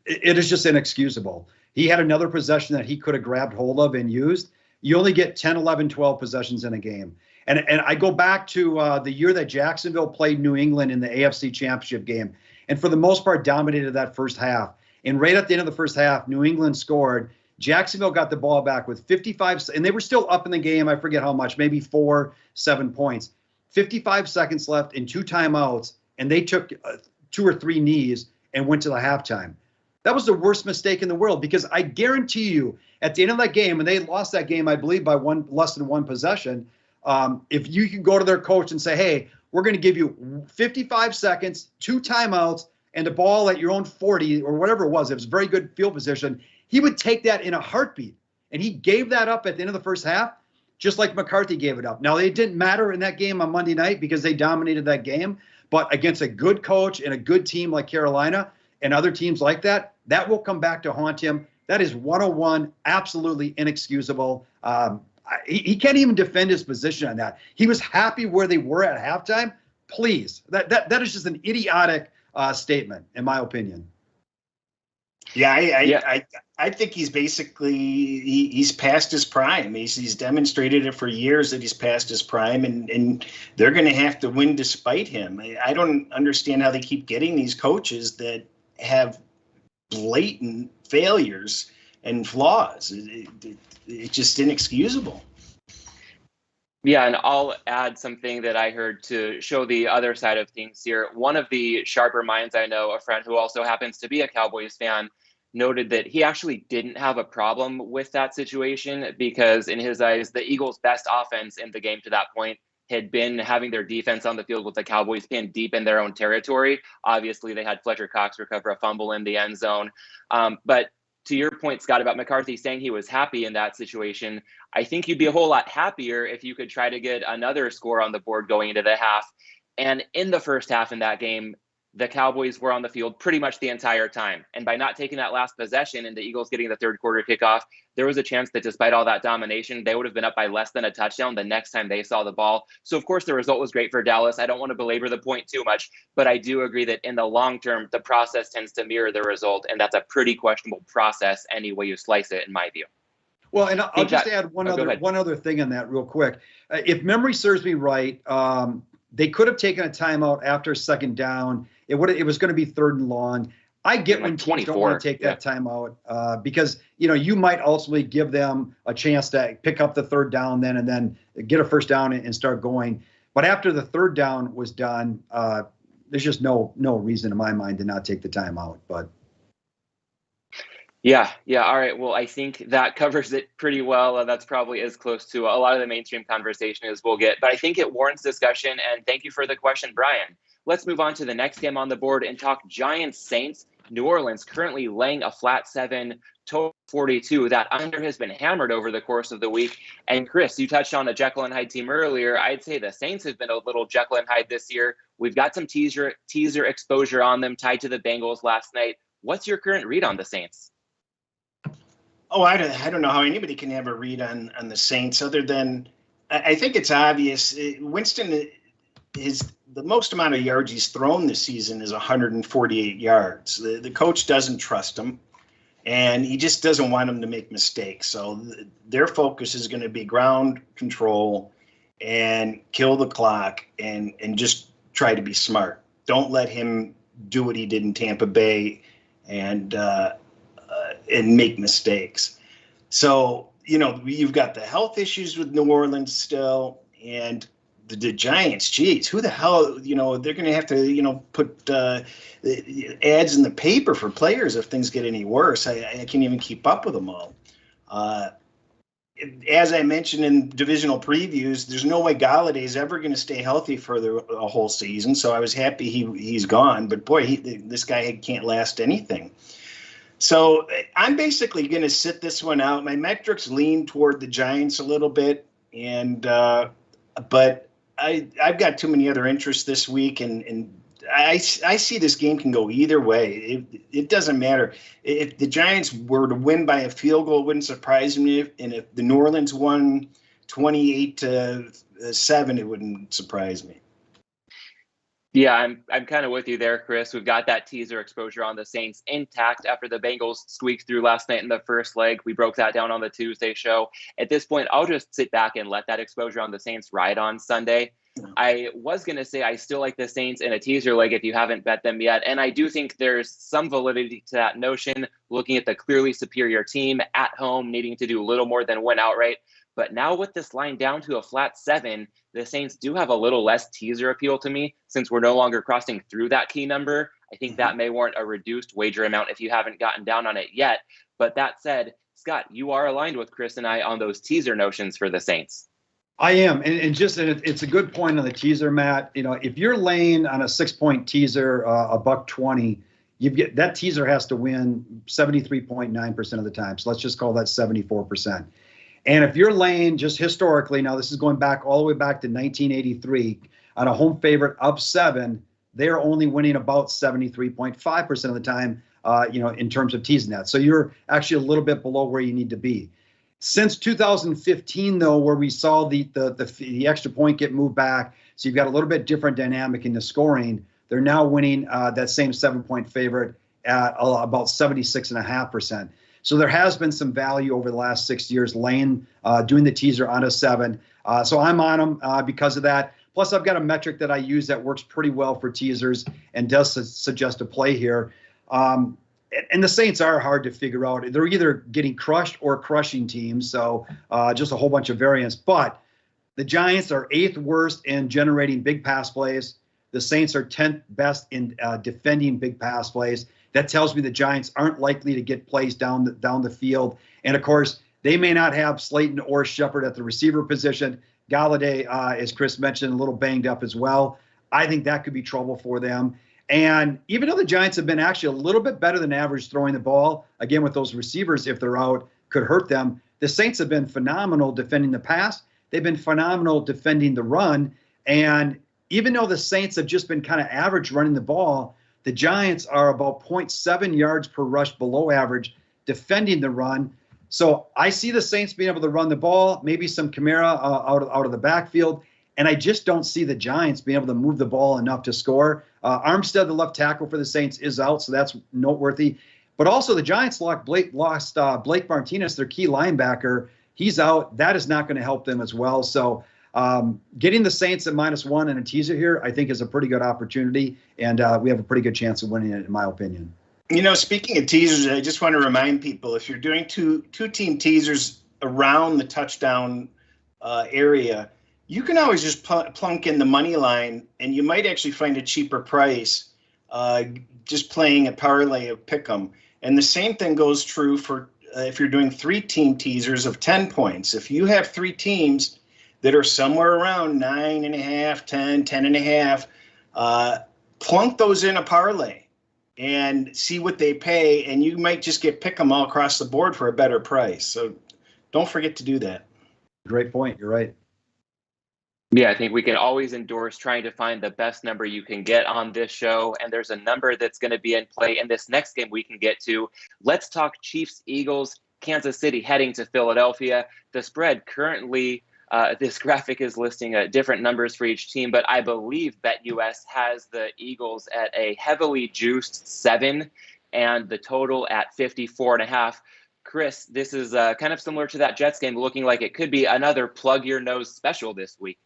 Speaker 5: it is just inexcusable. He had another possession that he could have grabbed hold of and used. You only get 10, 11, 12 possessions in a game. And I go back to the year that Jacksonville played New England in the AFC Championship game, and for the most part dominated that first half. And right at the end of the first half, New England scored. Jacksonville got the ball back with 55, and they were still up in the game. I forget how much, maybe 4-7 points. 55 seconds left and 2 timeouts, and they took 2 or 3 knees and went to the halftime. That was the worst mistake in the world, because I guarantee you at the end of that game, and they lost that game, I believe, by less than one possession. If you can go to their coach and say, hey, we're going to give you 55 seconds, 2 timeouts, and the ball at your own 40 or whatever it was very good field position, he would take that in a heartbeat. And he gave that up at the end of the first half, just like McCarthy gave it up. Now, it didn't matter in that game on Monday night because they dominated that game. But against a good coach and a good team like Carolina and other teams like that, that will come back to haunt him. That is 101, absolutely inexcusable. He can't even defend his position on that. He was happy where they were at halftime. Please, that is just an idiotic statement, in my opinion.
Speaker 4: Yeah, I think he's basically he's past his prime. He's demonstrated it for years that he's past his prime, and they're going to have to win despite him. I don't understand how they keep getting these coaches that have blatant failures and flaws. It's just inexcusable.
Speaker 3: Yeah, and I'll add something that I heard to show the other side of things here. One of the sharper minds I know, a friend who also happens to be a Cowboys fan, noted that he actually didn't have a problem with that situation because in his eyes, the Eagles' best offense in the game to that point had been having their defense on the field with the Cowboys pinned deep in their own territory. Obviously, they had Fletcher Cox recover a fumble in the end zone. But to your point, Scott, about McCarthy saying he was happy in that situation, I think you'd be a whole lot happier if you could try to get another score on the board going into the half. And in the first half in that game, the Cowboys were on the field pretty much the entire time. And by not taking that last possession and the Eagles getting the third quarter kickoff, there was a chance that despite all that domination, they would have been up by less than a touchdown the next time they saw the ball. So, of course, the result was great for Dallas. I don't want to belabor the point too much, but I do agree that in the long term, the process tends to mirror the result. And that's a pretty questionable process any way you slice it, in my view.
Speaker 5: Well, and I'll just add one other thing on that real quick. If memory serves me right, they could have taken a timeout after second down. It was going to be third and long. I get when teams don't want to take that timeout because you might ultimately give them a chance to pick up the third down and then get a first down and start going. But after the third down was done, there's just no reason in my mind to not take the timeout. But
Speaker 3: yeah. All right. Well, I think that covers it pretty well. That's probably as close to a lot of the mainstream conversation as we'll get. But I think it warrants discussion. And thank you for the question, Brian. Let's move on to the next game on the board and talk Giants Saints. New Orleans currently laying a flat 7, total 42. That under has been hammered over the course of the week. And Chris, you touched on a Jekyll and Hyde team earlier. I'd say the Saints have been a little Jekyll and Hyde this year. We've got some teaser exposure on them tied to the Bengals last night. What's your current read on the Saints?
Speaker 4: Oh, I don't know how anybody can have a read on the Saints other than I think it's obvious. Winston is the most amount of yards he's thrown this season is 148 yards. The coach doesn't trust him, and he just doesn't want him to make mistakes. So their focus is going to be ground control and kill the clock and just try to be smart. Don't let him do what he did in Tampa Bay and make mistakes. So, you've got the health issues with New Orleans still, and the Giants, geez, who the hell, they're going to have to, put ads in the paper for players if things get any worse. I can't even keep up with them all. As I mentioned in divisional previews, there's no way Galladay's ever going to stay healthy for a whole season. So I was happy he's gone, but boy, this guy can't last anything. So I'm basically going to sit this one out. My metrics lean toward the Giants a little bit, but I've got too many other interests this week, and I see this game can go either way. It doesn't matter. If the Giants were to win by a field goal, it wouldn't surprise me. And if the New Orleans won 28-7, it wouldn't surprise me.
Speaker 3: Yeah, I'm kind of with you there, Chris. We've got that teaser exposure on the Saints intact after the Bengals squeaked through last night in the first leg. We broke that down on the Tuesday show. At this point, I'll just sit back and let that exposure on the Saints ride on Sunday. I was going to say I still like the Saints in a teaser leg if you haven't bet them yet. And I do think there's some validity to that notion, looking at the clearly superior team at home, needing to do a little more than win outright. But now with this line down to a flat 7, the Saints do have a little less teaser appeal to me since we're no longer crossing through that key number. I think that may warrant a reduced wager amount if you haven't gotten down on it yet. But that said, Scott, you are aligned with Chris and I on those teaser notions for the Saints.
Speaker 5: I am, and it's a good point on the teaser, Matt. You know, if you're laying on a 6-point teaser, $1.20, that teaser has to win 73.9% of the time. So let's just call that 74%. And if you're laying just historically, now this is going back all the way back to 1983, on a home favorite up 7, they're only winning about 73.5% of the time, in terms of teasing that. So you're actually a little bit below where you need to be. Since 2015, though, where we saw the extra point get moved back, so you've got a little bit different dynamic in the scoring. They're now winning that same 7-point favorite at about 76.5%. So there has been some value over the last 6 years laying, doing the teaser on a 7. So I'm on them because of that. Plus, I've got a metric that I use that works pretty well for teasers and does suggest a play here. And the Saints are hard to figure out. They're either getting crushed or crushing teams, so just a whole bunch of variance. But the Giants are 8th worst in generating big pass plays. The Saints are 10th best in defending big pass plays. That tells me the Giants aren't likely to get plays down the field. And, of course, they may not have Slayton or Shepard at the receiver position. Galladay, as Chris mentioned, a little banged up as well. I think that could be trouble for them. And even though the Giants have been actually a little bit better than average throwing the ball, again, with those receivers, if they're out, could hurt them. The Saints have been phenomenal defending the pass. They've been phenomenal defending the run. And even though the Saints have just been kind of average running the ball, the Giants are about 0.7 yards per rush below average defending the run. So I see the Saints being able to run the ball, maybe some Kamara out of the backfield. And I just don't see the Giants being able to move the ball enough to score. Armstead, the left tackle for the Saints, is out, so that's noteworthy. But also the Giants lost Blake Martinez, their key linebacker. He's out. That is not going to help them as well. So getting the Saints at -1 and a teaser here, I think, is a pretty good opportunity. And we have a pretty good chance of winning it, in my opinion.
Speaker 4: You know, speaking of teasers, I just want to remind people, if you're doing two-team teasers around the touchdown area, you can always just plunk in the money line, and you might actually find a cheaper price just playing a parlay of Pick'em. And the same thing goes true for if you're doing 3-team teasers of 10 points. If you have 3 teams that are somewhere around 9.5, 10, 10.5, plunk those in a parlay and see what they pay, and you might just get Pick'em all across the board for a better price. So don't forget to do that.
Speaker 5: Great point. You're right.
Speaker 3: Yeah, I think we can always endorse trying to find the best number you can get on this show. And there's a number that's going to be in play in this next game we can get to. Let's talk Chiefs, Eagles, Kansas City heading to Philadelphia. The spread currently, this graphic is listing different numbers for each team, but I believe BetUS has the Eagles at a heavily juiced 7 and the total at 54.5. Chris, this is kind of similar to that Jets game, looking like it could be another plug your nose special this week.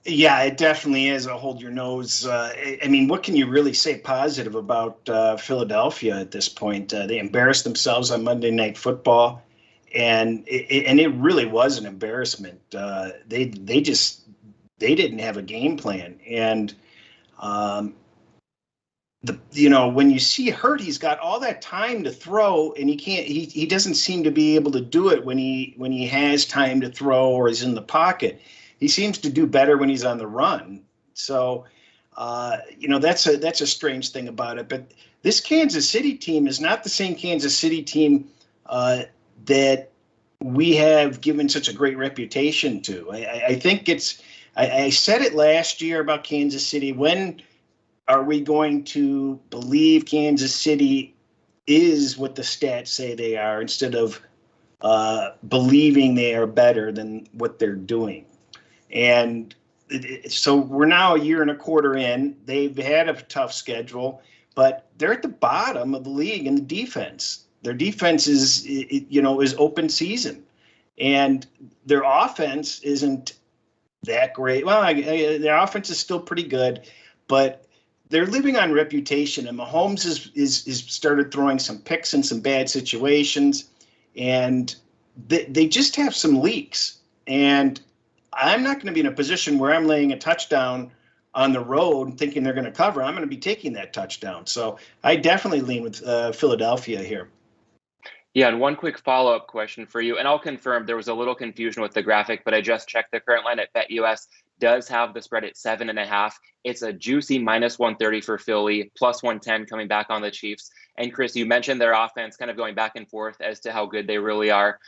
Speaker 4: Yeah, it definitely is a hold your nose. I mean, what can you really say positive about Philadelphia at this point? They embarrassed themselves on Monday Night Football, and it really was an embarrassment. They didn't have a game plan, and when you see Hurt, he's got all that time to throw, and he doesn't seem to be able to do it when he has time to throw or is in the pocket. He seems to do better when he's on the run. So, that's a strange thing about it. But this Kansas City team is not the same Kansas City team that we have given such a great reputation to. I think I said it last year about Kansas City. When are we going to believe Kansas City is what the stats say they are instead of believing they are better than what they're doing? And so we're now a year and a quarter in. They've had a tough schedule, but they're at the bottom of the league in the defense. Their defense is open season, and their offense isn't that great. Well, their offense is still pretty good, but they're living on reputation. And Mahomes is started throwing some picks in some bad situations, and they just have some leaks. And I'm not going to be in a position where I'm laying a touchdown on the road thinking they're going to cover, I'm going to be taking that touchdown. So I definitely lean with Philadelphia here.
Speaker 3: Yeah, and one quick follow-up question for you, and I'll confirm there was a little confusion with the graphic, but I just checked the current line at BetUS does have the spread at 7.5. It's a juicy -130 for Philly, +110 coming back on the Chiefs. And Chris, you mentioned their offense kind of going back and forth as to how good they really are.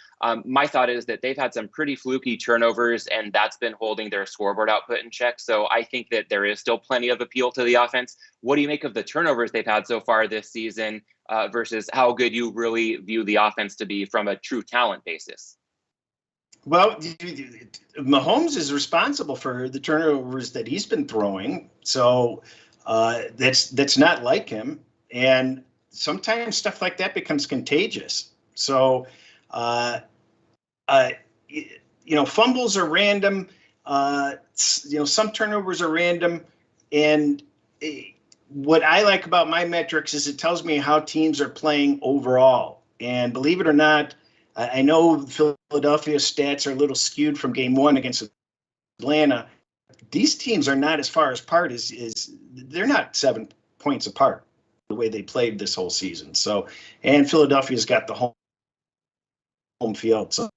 Speaker 3: My thought is that they've had some pretty fluky turnovers, and that's been holding their scoreboard output in check. So I think that there is still plenty of appeal to the offense. What do you make of the turnovers they've had so far this season versus how good you really view the offense to be from a true talent basis?
Speaker 4: Well, Mahomes is responsible for the turnovers that he's been throwing, so that's not like him. And sometimes stuff like that becomes contagious. So, fumbles are random. Some turnovers are random. And what I like about my metrics is it tells me how teams are playing overall. And believe it or not, I know Philadelphia's stats are a little skewed from game one against Atlanta. These teams are not as far apart as they're not 7 points apart the way they played this whole season. So, and Philadelphia's got the home field. So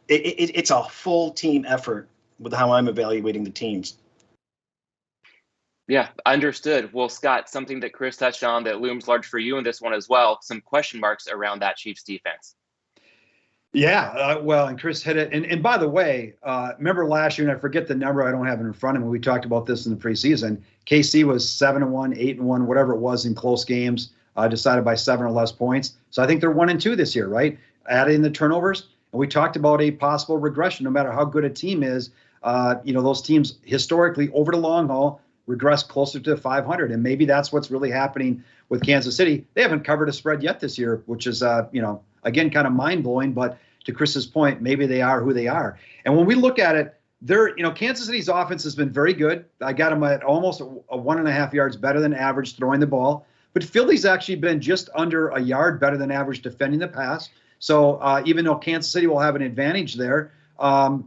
Speaker 4: it's a full team effort with how I'm evaluating the teams.
Speaker 3: Yeah, understood. Well, Scott, something that Chris touched on that looms large for you in this one as well, some question marks around that Chiefs defense.
Speaker 5: Yeah, well, and Chris hit it. And by the way, remember last year, and I forget the number, I don't have it in front of me. We talked about this in the preseason. KC was 7-1, 8-1, whatever it was in close games, decided by 7 or less points. So I think they're 1-2 this year, right? Adding the turnovers. And we talked about a possible regression, no matter how good a team is. Those teams historically over the long haul regress closer to 500. And maybe that's what's really happening with Kansas City. They haven't covered a spread yet this year, which is, again, kind of mind blowing. But to Chris's point, maybe they are who they are. And when we look at it, Kansas City's offense has been very good. I got them at almost 1.5 yards better than average throwing the ball. But Philly's actually been just under a yard better than average defending the pass. So even though Kansas City will have an advantage there, at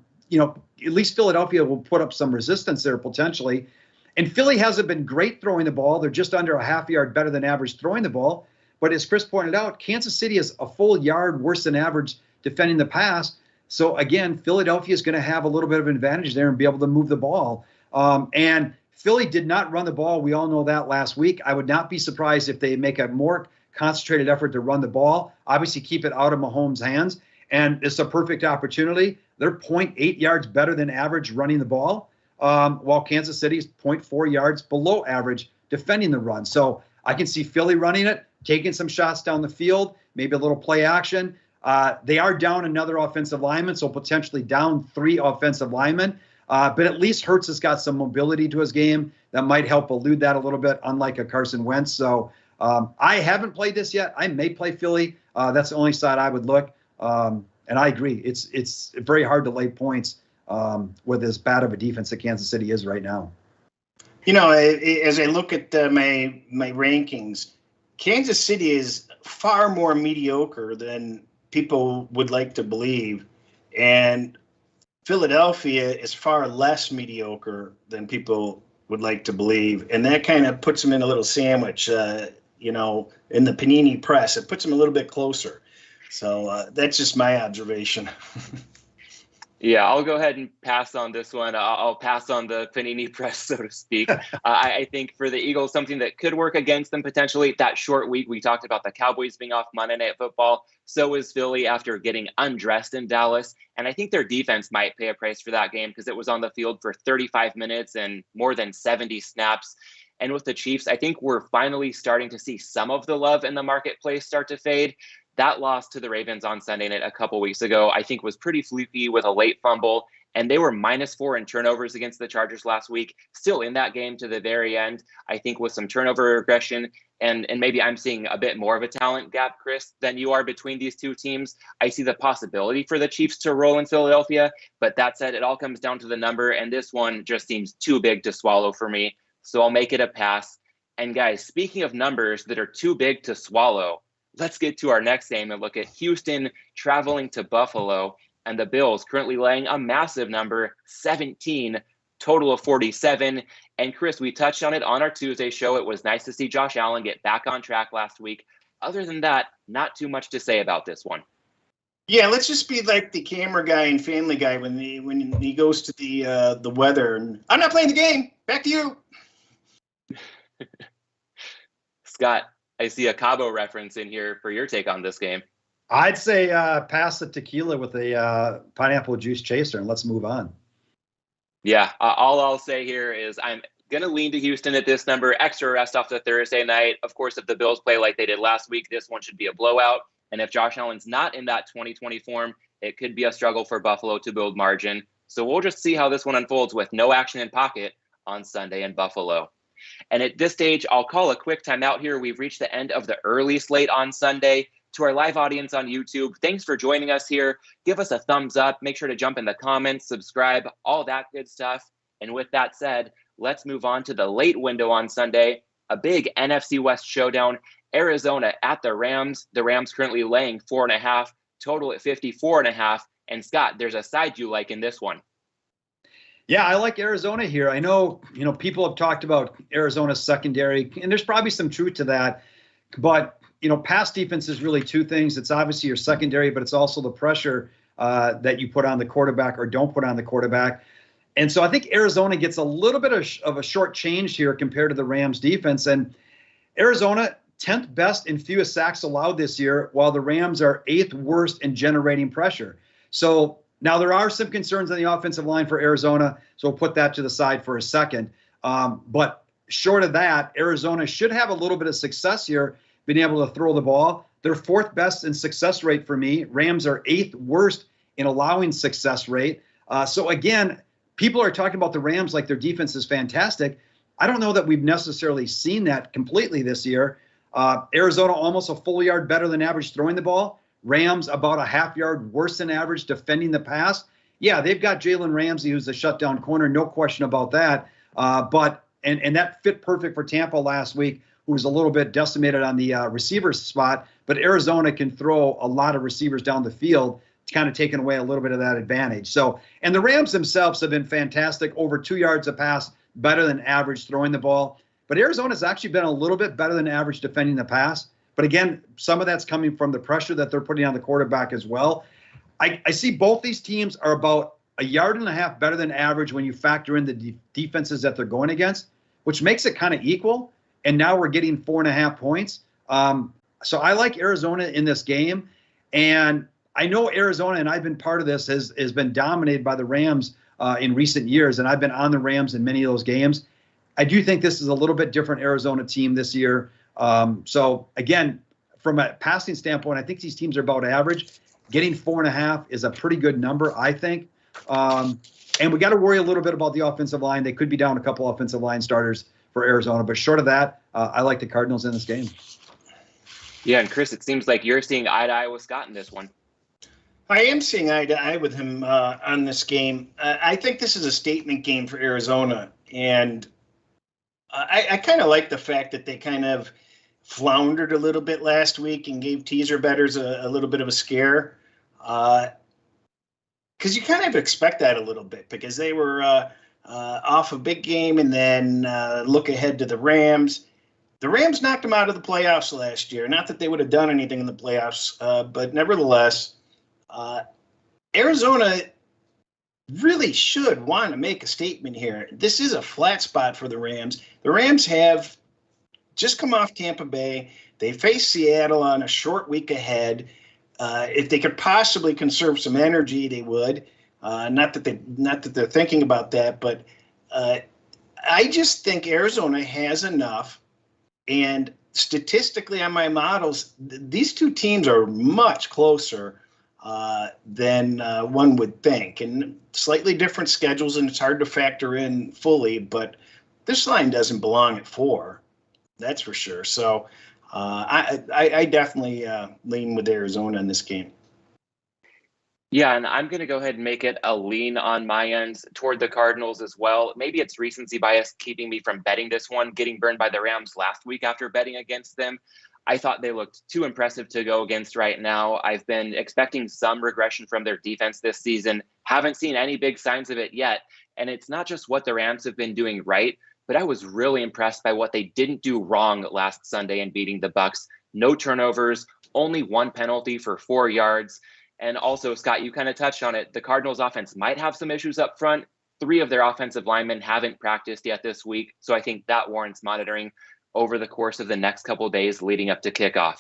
Speaker 5: least Philadelphia will put up some resistance there potentially. And Philly hasn't been great throwing the ball. They're just under a half yard better than average throwing the ball. But as Chris pointed out, Kansas City is a full yard worse than average defending the pass. So again, Philadelphia is going to have a little bit of an advantage there and be able to move the ball. And Philly did not run the ball. We all know that last week. I would not be surprised if they make a more concentrated effort to run the ball. Obviously, keep it out of Mahomes' hands. And it's a perfect opportunity. They're 0.8 yards better than average running the ball, while Kansas City's 0.4 yards below average defending the run. So I can see Philly running it, taking some shots down the field, maybe a little play action. They are down another offensive lineman, so potentially down 3 offensive linemen. But at least Hurts has got some mobility to his game that might help elude that a little bit, unlike a Carson Wentz. So I haven't played this yet. I may play Philly. That's the only side I would look. And I agree. It's very hard to lay points with as bad of a defense that Kansas City is right now.
Speaker 4: As I look at my rankings, Kansas City is far more mediocre than people would like to believe. And Philadelphia is far less mediocre than people would like to believe. And that kind of puts them in a little sandwich, in the panini press. It puts them a little bit closer. So that's just my observation.
Speaker 3: Yeah, I'll go ahead and pass on this one. I'll pass on the panini press, so to speak. I think for the Eagles, something that could work against them potentially, that short week. We talked about the Cowboys being off Monday Night Football. So is Philly after getting undressed in Dallas. And I think their defense might pay a price for that game because it was on the field for 35 minutes and more than 70 snaps. And with the Chiefs, I think we're finally starting to see some of the love in the marketplace start to fade. That loss to the Ravens on Sunday night a couple weeks ago, I think was pretty fluky with a late fumble. And they were -4 in turnovers against the Chargers last week, still in that game to the very end, I think with some turnover regression. And maybe I'm seeing a bit more of a talent gap, Chris, than you are between these two teams. I see the possibility for the Chiefs to roll in Philadelphia. But that said, it all comes down to the number. And this one just seems too big to swallow for me. So I'll make it a pass. And guys, speaking of numbers that are too big to swallow, let's get to our next game and look at Houston traveling to Buffalo, and the Bills currently laying a massive number, 17. total of 47. And Chris, we touched on it on our Tuesday show. It was nice to see Josh Allen get back on track last week. Other than that, not too much to say about this one.
Speaker 4: Yeah, let's just be like the camera guy in Family Guy when he goes to the weather and I'm not playing the game. Back to you.
Speaker 3: Scott, I see a Cabo reference in here for your take on this game.
Speaker 5: I'd say pass the tequila with a pineapple juice chaser and let's move on.
Speaker 3: Yeah, all I'll say here is I'm going to lean to Houston at this number. Extra rest off the Thursday night. Of course, if the Bills play like they did last week, this one should be a blowout. And if Josh Allen's not in that 2020 form, it could be a struggle for Buffalo to build margin. So we'll just see how this one unfolds with no action in pocket on Sunday in Buffalo. And at this stage, I'll call a quick timeout here. We've reached the end of the early slate on Sunday. To our live audience on YouTube, thanks for joining us here. Give us a thumbs up. Make sure to jump in the comments, subscribe, all that good stuff. And with that said, let's move on to the late window on Sunday. A big NFC West showdown. Arizona at the Rams. The Rams currently laying 4.5, total at 54.5. And Scott, there's a side you like in this one.
Speaker 5: Yeah, I like Arizona here. I know, people have talked about Arizona's secondary, and there's probably some truth to that. But, pass defense is really two things. It's obviously your secondary, but it's also the pressure that you put on the quarterback or don't put on the quarterback. And so I think Arizona gets a little bit of a short change here compared to the Rams defense. And Arizona, 10th best in fewest sacks allowed this year, while the Rams are 8th worst in generating pressure. So now there are some concerns on the offensive line for Arizona, so we'll put that to the side for a second. But short of that, Arizona should have a little bit of success here, being able to throw the ball. They're 4th best in success rate for me. Rams are 8th worst in allowing success rate. So again, people are talking about the Rams like their defense is fantastic. I don't know that we've necessarily seen that completely this year. Arizona almost a full yard better than average throwing the ball. Rams about a half yard worse than average defending the pass. Yeah, they've got Jalen Ramsey, who's a shutdown corner, no question about that. But that fit perfect for Tampa last week, who was a little bit decimated on the receiver spot. But Arizona can throw a lot of receivers down the field, kind of taking away a little bit of that advantage. So, and the Rams themselves have been fantastic, over 2 yards a pass, better than average throwing the ball. But Arizona's actually been a little bit better than average defending the pass. But again, some of that's coming from the pressure that they're putting on the quarterback as well. I see both these teams are about 1.5 yards better than average when you factor in the defenses that they're going against, which makes it kind of equal. And now we're getting 4.5 points. So I like Arizona in this game. And I know Arizona, and I've been part of this, has been dominated by the Rams in recent years. And I've been on the Rams in many of those games. I do think this is a little bit different Arizona team this year. So again, from a passing standpoint, I think these teams are about average. Getting 4.5 is a pretty good number, I think. And we got to worry a little bit about the offensive line. They could be down a couple offensive line starters for Arizona, but short of that, I like the Cardinals in this game.
Speaker 3: Yeah, and Chris, it seems like you're seeing eye to eye with Scott in this one.
Speaker 4: I am seeing eye to eye with him on this game. I think this is a statement game for Arizona, and I kind of like the fact that they kind of floundered a little bit last week and gave teaser bettors a little bit of a scare. Because you kind of expect that a little bit, because they were off a big game and then look ahead to the Rams. The Rams knocked them out of the playoffs last year. Not that they would have done anything in the playoffs, but nevertheless, Arizona really should want to make a statement here. This is a flat spot for the Rams. The Rams have just come off Tampa Bay. They face Seattle on a short week ahead. If they could possibly conserve some energy, they would. Not that they're thinking about that, but I just think Arizona has enough. And statistically on my models, these two teams are much closer than one would think. And slightly different schedules, and it's hard to factor in fully, but this line doesn't belong at 4. That's for sure. So I definitely lean with Arizona in this game.
Speaker 3: Yeah, and I'm going to go ahead and make it a lean on my end toward the Cardinals as well. Maybe it's recency bias keeping me from betting this one, getting burned by the Rams last week after betting against them. I thought they looked too impressive to go against right now. I've been expecting some regression from their defense this season. Haven't seen any big signs of it yet. And it's not just what the Rams have been doing right, but I was really impressed by what they didn't do wrong last Sunday in beating the Bucs. No turnovers, only one penalty for 4 yards. And also, Scott, you kind of touched on it. The Cardinals offense might have some issues up front. 3 of their offensive linemen haven't practiced yet this week. So I think that warrants monitoring over the course of the next couple of days leading up to kickoff.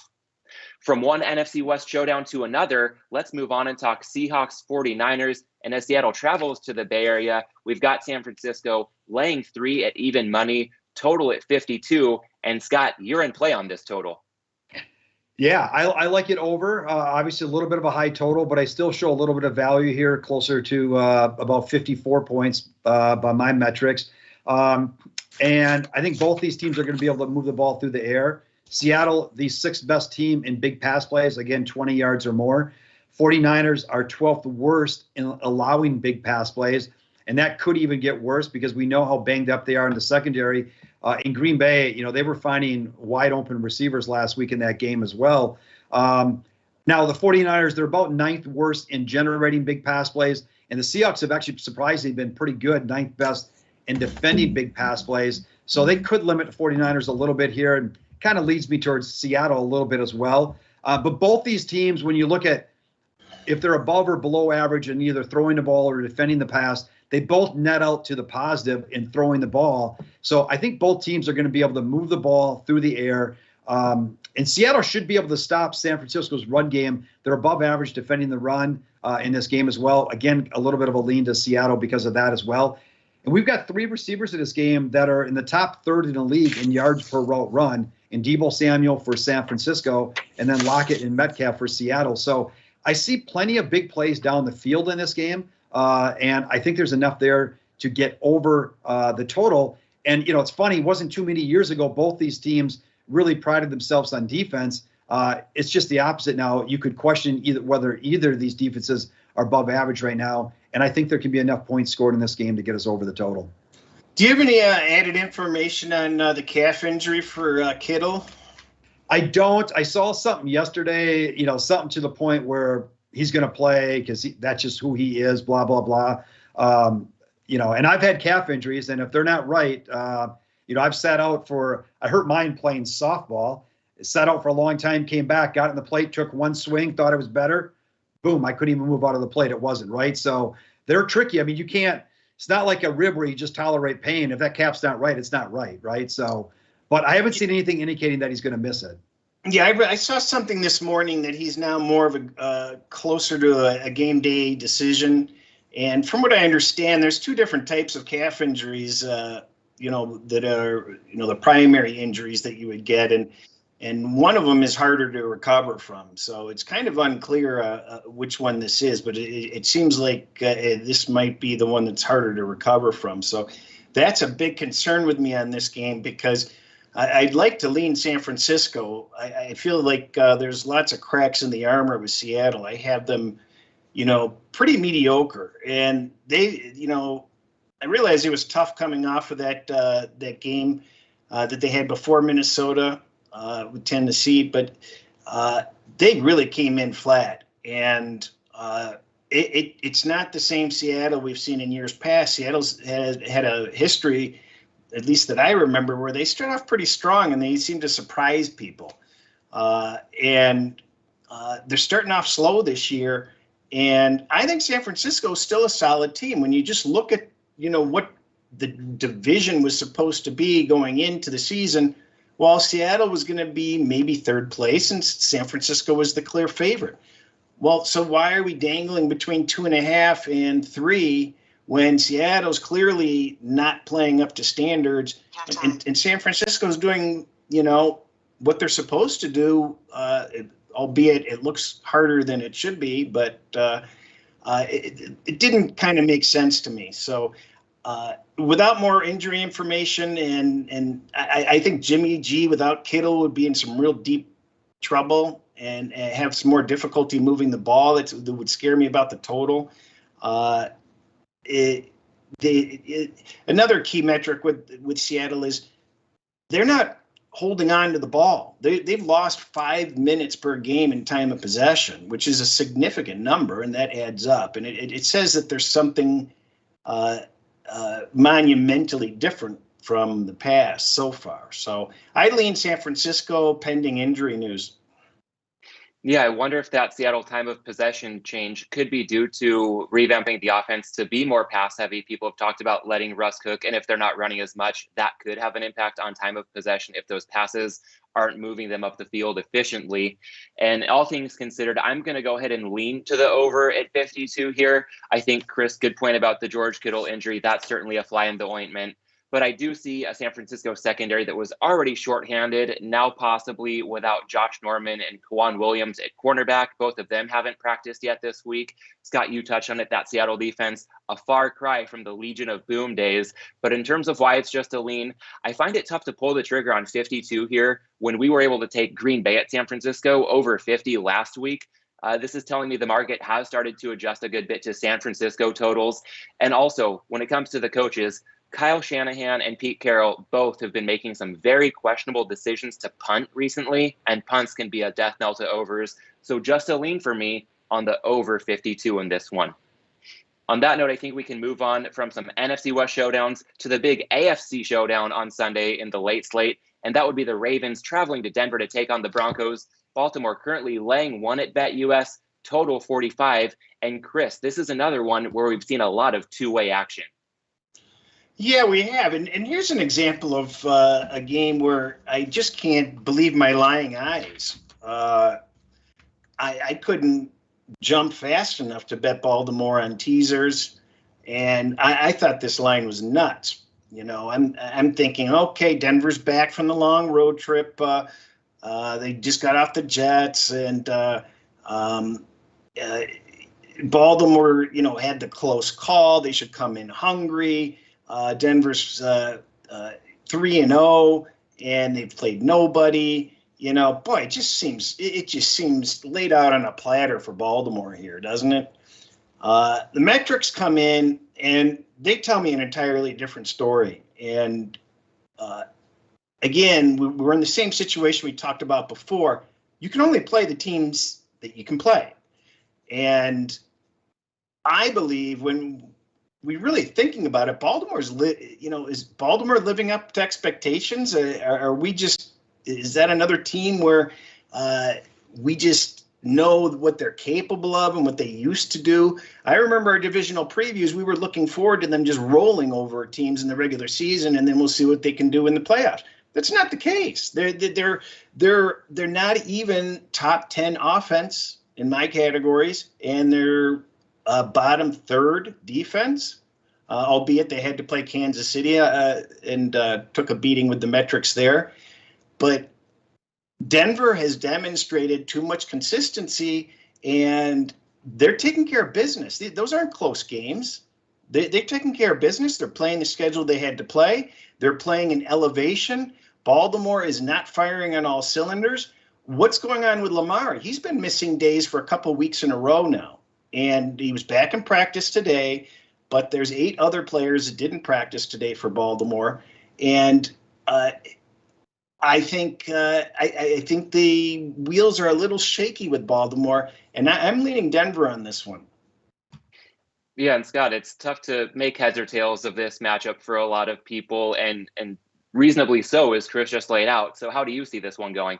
Speaker 3: From one NFC West showdown to another, let's move on and talk Seahawks 49ers. And as Seattle travels to the Bay Area, we've got San Francisco laying 3 at even money, total at 52. And Scott, you're in play on this total.
Speaker 5: Yeah, I like it over. Obviously, a little bit of a high total, but I still show a little bit of value here, closer to about 54 points by my metrics. And I think both these teams are going to be able to move the ball through the air. Seattle, the 6th best team in big pass plays, again, 20 yards or more. 49ers are 12th worst in allowing big pass plays. And that could even get worse because we know how banged up they are in the secondary. In Green Bay, they were finding wide open receivers last week in that game as well. Now, the 49ers, they're about 9th worst in generating big pass plays. And the Seahawks have actually surprisingly been pretty good, 9th best in defending big pass plays. So they could limit the 49ers a little bit here, and kind of leads me towards Seattle a little bit as well. But both these teams, when you look at if they're above or below average in either throwing the ball or defending the pass, they both net out to the positive in throwing the ball. So I think both teams are going to be able to move the ball through the air. And Seattle should be able to stop San Francisco's run game. They're above average defending the run in this game as well. Again, a little bit of a lean to Seattle because of that as well. And we've got 3 receivers in this game that are in the top 3rd in the league in yards per route run, in Deebo Samuel for San Francisco, and then Lockett and Metcalf for Seattle. So I see plenty of big plays down the field in this game. And I think there's enough there to get over the total. And, it's funny, it wasn't too many years ago, both these teams really prided themselves on defense. It's just the opposite now. You could question whether either of these defenses are above average right now. And I think there can be enough points scored in this game to get us over the total.
Speaker 4: Do you have any added information on the calf injury for Kittle?
Speaker 5: I don't. I saw something yesterday, something to the point where he's going to play because that's just who he is, blah, blah, blah. And I've had calf injuries, and if they're not right, I've sat out I hurt mine playing softball, sat out for a long time, came back, got in the plate, took one swing, thought it was better. Boom, I couldn't even move out of the plate. It wasn't right. So they're tricky. I mean, it's not like a rib where you just tolerate pain. If that calf's not right, it's not right. Right. So, but I haven't seen anything indicating that he's going to miss it.
Speaker 4: Yeah, I saw something this morning that he's now more of a closer to a game day decision. And from what I understand, there's 2 different types of calf injuries, that are, the primary injuries that you would get. And one of them is harder to recover from. So it's kind of unclear which one this is, but it seems like this might be the one that's harder to recover from. So that's a big concern with me on this game because I'd like to lean San Francisco. I feel like there's lots of cracks in the armor with Seattle. I have them, pretty mediocre. And they, I realized it was tough coming off of that game that they had before Minnesota with Tennessee, but they really came in flat. And it's not the same Seattle we've seen in years past. Seattle's had a history, at least that I remember, where they start off pretty strong and they seem to surprise people. And they're starting off slow this year. And I think San Francisco is still a solid team. When you just look at, what the division was supposed to be going into the season, while Seattle was going to be maybe 3rd place and San Francisco was the clear favorite. Well, so why are we dangling between 2.5 and 3 when Seattle's clearly not playing up to standards and San Francisco's doing, what they're supposed to do, albeit it looks harder than it should be, but it didn't kind of make sense to me. So without more injury information, and I think Jimmy G without Kittle would be in some real deep trouble and have some more difficulty moving the ball. That would scare me about the total. Another key metric with Seattle is they're not holding on to the ball. They've lost 5 minutes per game in time of possession, which is a significant number, and that adds up. And it says that there's something monumentally different from the past so far. So I lean San Francisco pending injury news.
Speaker 3: Yeah, I wonder if that Seattle time of possession change could be due to revamping the offense to be more pass heavy. People have talked about letting Russ cook, and if they're not running as much, that could have an impact on time of possession if those passes aren't moving them up the field efficiently. And all things considered, I'm going to go ahead and lean to the over at 52 here. I think Chris, good point about the George Kittle injury. That's certainly a fly in the ointment. But I do see a San Francisco secondary that was already shorthanded, now possibly without Josh Norman and Kwan Williams at cornerback. Both of them haven't practiced yet this week. Scott, you touched on it, that Seattle defense, a far cry from the Legion of Boom days. But in terms of why it's just a lean, I find it tough to pull the trigger on 52 here when we were able to take Green Bay at San Francisco over 50 last week. This is telling me the market has started to adjust a good bit to San Francisco totals. And also, when it comes to the coaches, Kyle Shanahan and Pete Carroll both have been making some very questionable decisions to punt recently, and punts can be a death knell to overs. So just a lean for me on the over 52 in this one. On that note, I think we can move on from some NFC West showdowns to the big AFC showdown on Sunday in the late slate, and that would be the Ravens traveling to Denver to take on the Broncos. Baltimore currently laying 1 at BetUS, total 45. And Chris, this is another one where we've seen a lot of two-way action.
Speaker 4: Yeah, we have. And here's an example of a game where I just can't believe my lying eyes. I couldn't jump fast enough to bet Baltimore on teasers, and I thought this line was nuts. You know, I'm thinking, okay, Denver's back from the long road trip. They just got off the Jets, and Baltimore, you know, had the close call. They should come in hungry. Denver's 3-0, and they've played nobody. You know, boy, it just seems laid out on a platter for Baltimore here, doesn't it? The metrics come in, and they tell me an entirely different story. And again, we're in the same situation we talked about before. You can only play the teams that you can play. And I believe when we're really thinking about it, is Baltimore living up to expectations? Are we just, is that another team where we just know what they're capable of and what they used to do? I remember our divisional previews, we were looking forward to them just rolling over teams in the regular season, and then we'll see what they can do in the playoffs. That's not the case. They're not even top 10 offense in my categories, and they're bottom third defense, albeit they had to play Kansas City and took a beating with the metrics there. But Denver has demonstrated too much consistency, and they're taking care of business. Those aren't close games. They're taking care of business. They're playing the schedule they had to play. They're playing in elevation. Baltimore is not firing on all cylinders. What's going on with Lamar? He's been missing days for a couple weeks in a row now, and he was back in practice today, but there's 8 other players that didn't practice today for Baltimore. And I think the wheels are a little shaky with Baltimore, and I'm leaning Denver on this one.
Speaker 3: Yeah, and Scott, it's tough to make heads or tails of this matchup for a lot of people, and reasonably so, as Chris just laid out. So how do you see this one going?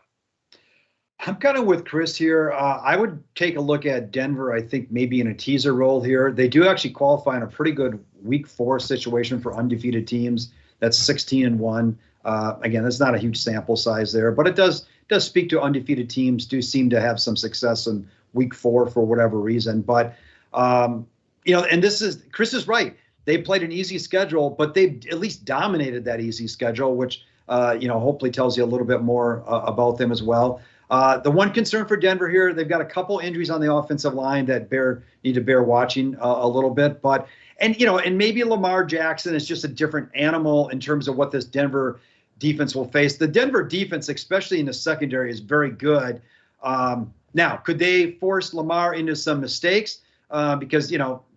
Speaker 5: I'm kind of with Chris here. I would take a look at Denver, I think maybe in a teaser role here. They do actually qualify in a pretty good week 4 situation for undefeated teams. That's 16-1. Again, that's not a huge sample size there, but it does speak to undefeated teams do seem to have some success in week 4 for whatever reason. But, and Chris is right. They played an easy schedule, but they at least dominated that easy schedule, which, hopefully tells you a little bit more about them as well. The one concern for Denver here, they've got a couple injuries on the offensive line that need to bear watching a little bit. But, and maybe Lamar Jackson is just a different animal in terms of what this Denver defense will face. The Denver defense, especially in the secondary, is very good. Now, could they force Lamar into some mistakes? Because,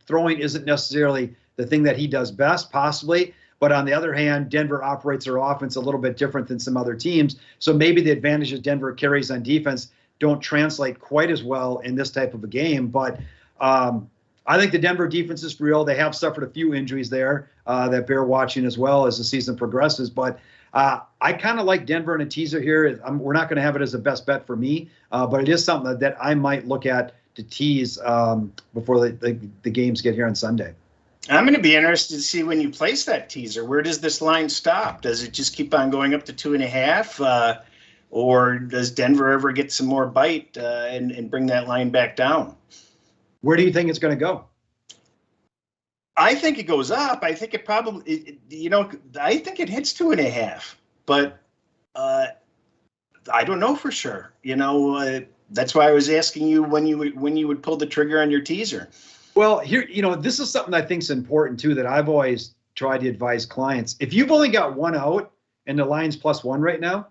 Speaker 5: throwing isn't necessarily the thing that he does best, possibly. But on the other hand, Denver operates their offense a little bit different than some other teams. So maybe the advantages Denver carries on defense don't translate quite as well in this type of a game. But I think the Denver defense is real. They have suffered a few injuries there that bear watching as well as the season progresses. But I kind of like Denver in a teaser here. We're not going to have it as a best bet for me, but it is something that I might look at to tease before the games get here on Sunday.
Speaker 4: I'm going to be interested to see when you place that teaser. Where does this line stop? Does it just keep on going up to 2.5? Or does Denver ever get some more bite and bring that line back down?
Speaker 5: Where do you think it's going to go?
Speaker 4: I think it goes up. I think it probably, I think it hits 2.5. But I don't know for sure. That's why I was asking you when you would pull the trigger on your teaser.
Speaker 5: Well, here, this is something I think is important too, that I've always tried to advise clients. If you've only got one out and the line's +1 right now,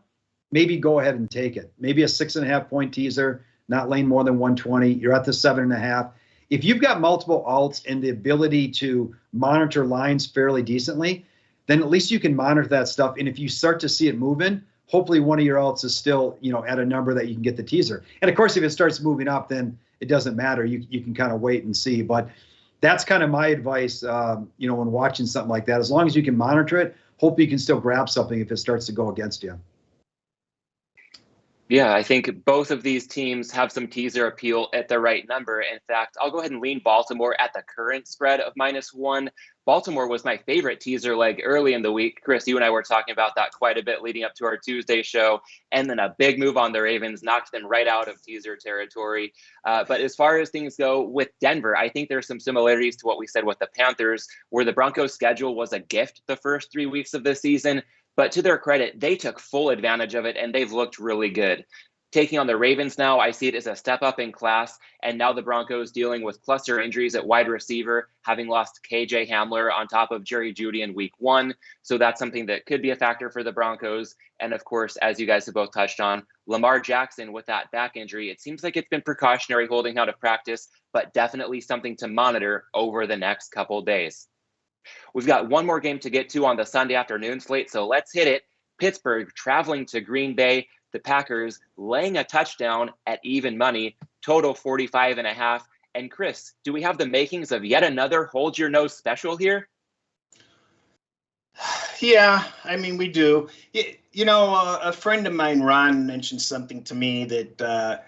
Speaker 5: maybe go ahead and take it. Maybe a 6.5 point teaser, not laying more than 120. You're at the 7.5. If you've got multiple alts and the ability to monitor lines fairly decently, then at least you can monitor that stuff. And if you start to see it moving, hopefully one of your alts is still, at a number that you can get the teaser. And of course, if it starts moving up, then it doesn't matter. You can kind of wait and see. But that's kind of my advice, when watching something like that. As long as you can monitor it, hope you can still grab something if it starts to go against you.
Speaker 3: Yeah, I think both of these teams have some teaser appeal at the right number. In fact, I'll go ahead and lean Baltimore at the current spread of -1. Baltimore was my favorite teaser leg early in the week. Chris, you and I were talking about that quite a bit leading up to our Tuesday show. And then a big move on the Ravens knocked them right out of teaser territory. But as far as things go with Denver, I think there's some similarities to what we said with the Panthers, where the Broncos' schedule was a gift the first 3 weeks of the season. But to their credit, they took full advantage of it, and they've looked really good. Taking on the Ravens now, I see it as a step up in class, and now the Broncos dealing with cluster injuries at wide receiver, having lost KJ Hamler on top of Jerry Jeudy in week 1. So that's something that could be a factor for the Broncos. And of course, as you guys have both touched on, Lamar Jackson with that back injury, it seems like it's been precautionary holding out of practice, but definitely something to monitor over the next couple days. We've got one more game to get to on the Sunday afternoon slate, so let's hit it. Pittsburgh traveling to Green Bay. The Packers laying a touchdown at even money, total 45.5. And Chris, do we have the makings of yet another hold your nose special here?
Speaker 4: Yeah, I mean, we do. A friend of mine, Ron, mentioned something to me that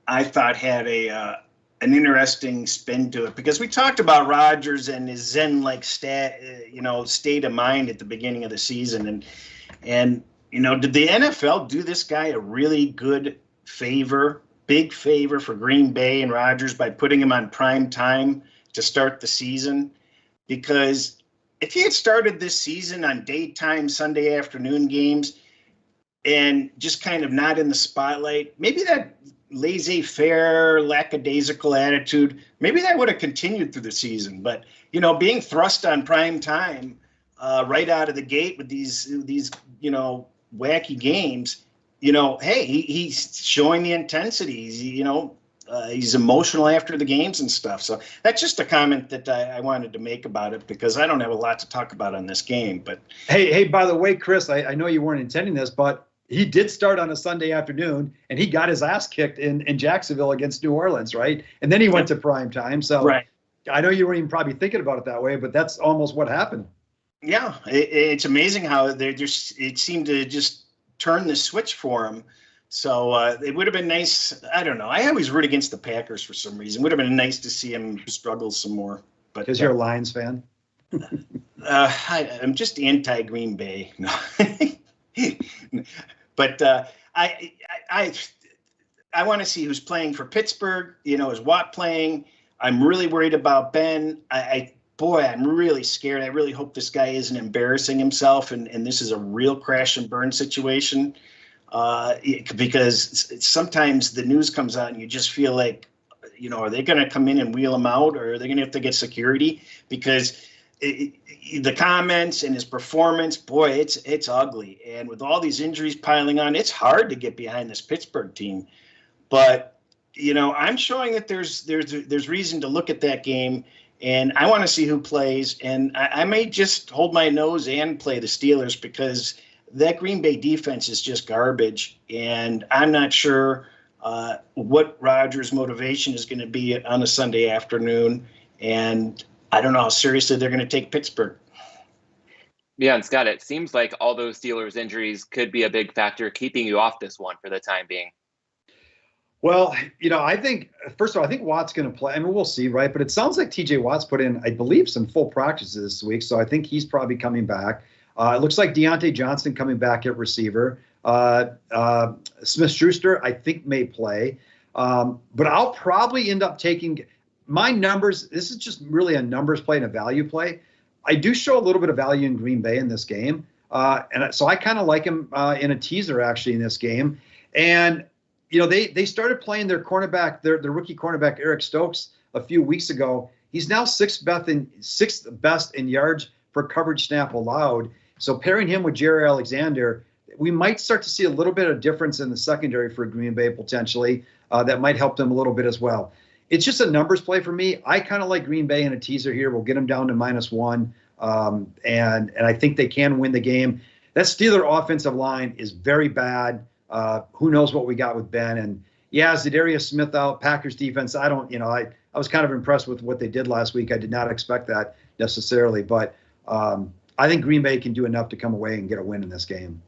Speaker 4: I thought had an interesting spin to it, because we talked about Rodgers and his Zen-like state of mind at the beginning of the season, and did the NFL do this guy a really good favor, big favor for Green Bay and Rodgers by putting him on prime time to start the season? Because if he had started this season on daytime Sunday afternoon games and just kind of not in the spotlight, maybe that laissez-faire, lackadaisical attitude, maybe that would have continued through the season. But, being thrust on prime time right out of the gate with these wacky games, hey, he's showing the intensity. He's emotional after the games and stuff. So that's just a comment that I wanted to make about it, because I don't have a lot to talk about on this game. But
Speaker 5: hey, by the way, Chris, I know you weren't intending this, but he did start on a Sunday afternoon, and he got his ass kicked in Jacksonville against New Orleans, right? And then he went to prime time. So
Speaker 4: right.
Speaker 5: I know you weren't even probably thinking about it that way, but that's almost what happened.
Speaker 4: Yeah, it's amazing how it seemed to just turn the switch for him. So it would have been nice. I don't know. I always root against the Packers for some reason. It would have been nice to see him struggle some more. But
Speaker 5: because you're a Lions fan.
Speaker 4: I'm just anti-Green Bay. No. But I want to see who's playing for Pittsburgh. Is Watt playing? I'm really worried about Ben. I'm really scared. I really hope this guy isn't embarrassing himself, and this is a real crash and burn situation. Because sometimes the news comes out and you just feel like, are they going to come in and wheel him out, or are they going to have to get security? Because the comments and his performance, boy, it's ugly. And with all these injuries piling on, it's hard to get behind this Pittsburgh team. But, I'm showing that there's reason to look at that game, and I want to see who plays. And I may just hold my nose and play the Steelers, because that Green Bay defense is just garbage. And I'm not sure what Rodgers' motivation is going to be on a Sunday afternoon. And I don't know how seriously they're going to take Pittsburgh.
Speaker 3: Yeah, and Scott, it seems like all those Steelers injuries could be a big factor keeping you off this one for the time being.
Speaker 5: Well, I think, first of all, I think Watt's going to play. I mean, we'll see, right? But it sounds like TJ Watt's put in, I believe, some full practices this week. So I think he's probably coming back. It looks like Deontay Johnson coming back at receiver. Smith-Schuster, I think, may play. But I'll probably end up taking my numbers. This is just really a numbers play and a value play. I do show a little bit of value in Green Bay in this game. And so I kind of like him in a teaser, actually, in this game. And they started playing their cornerback, their rookie cornerback, Eric Stokes, a few weeks ago. He's now sixth best in yards per coverage snap allowed. So pairing him with Jerry Alexander, we might start to see a little bit of difference in the secondary for Green Bay potentially. That might help them a little bit as well. It's just a numbers play for me. I kind of like Green Bay in a teaser here. We'll get them down to -1, and I think they can win the game. That Steeler offensive line is very bad. Who knows what we got with Ben? And yeah, Zadarius Smith out, Packers defense. I was kind of impressed with what they did last week. I did not expect that necessarily, but I think Green Bay can do enough to come away and get a win in this game.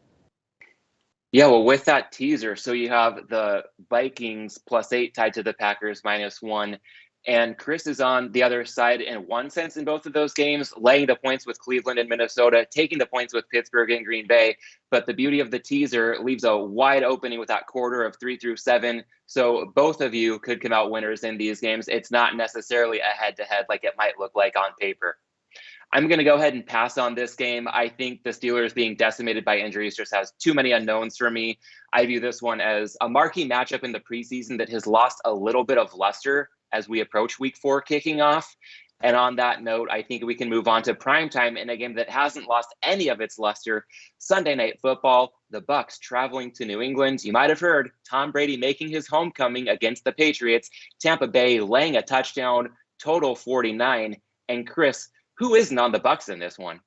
Speaker 3: Yeah, well, with that teaser, so you have the Vikings +8 tied to the Packers -1. And Chris is on the other side in one sense in both of those games, laying the points with Cleveland and Minnesota, taking the points with Pittsburgh and Green Bay. But the beauty of the teaser leaves a wide opening with that quarter of 3 through 7. So both of you could come out winners in these games. It's not necessarily a head-to-head like it might look like on paper. I'm going to go ahead and pass on this game. I think the Steelers being decimated by injuries just has too many unknowns for me. I view this one as a marquee matchup in the preseason that has lost a little bit of luster as we approach week 4 kicking off. And on that note, I think we can move on to primetime in a game that hasn't lost any of its luster. Sunday Night Football, the Bucs traveling to New England. You might have heard Tom Brady making his homecoming against the Patriots. Tampa Bay laying a touchdown, total 49. And Chris, who isn't on the Bucs in this one?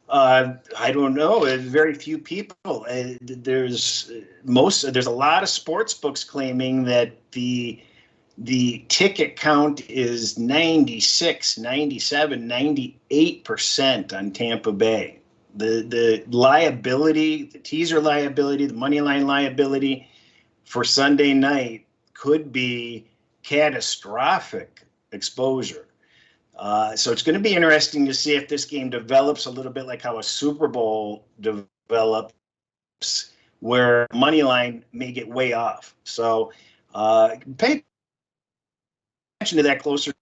Speaker 4: I don't know. Very few people. There's a lot of sports books claiming that the ticket count is 96, 97, 98% on Tampa Bay. The liability, the teaser liability, the money line liability for Sunday night could be catastrophic exposure. So it's going to be interesting to see if this game develops a little bit like how a Super Bowl develops, where money line may get way off. So pay attention to that closer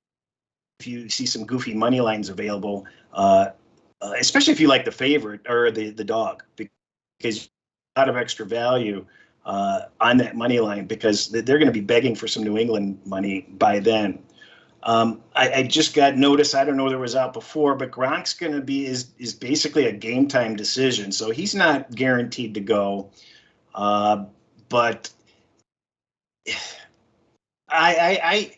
Speaker 4: if you see some goofy money lines available, especially if you like the favorite or the dog, because a lot of extra value on that money line because they're going to be begging for some New England money by then. I just got notice. I don't know whether it was out before, but Gronk's going to be is basically a game time decision, so he's not guaranteed to go. But I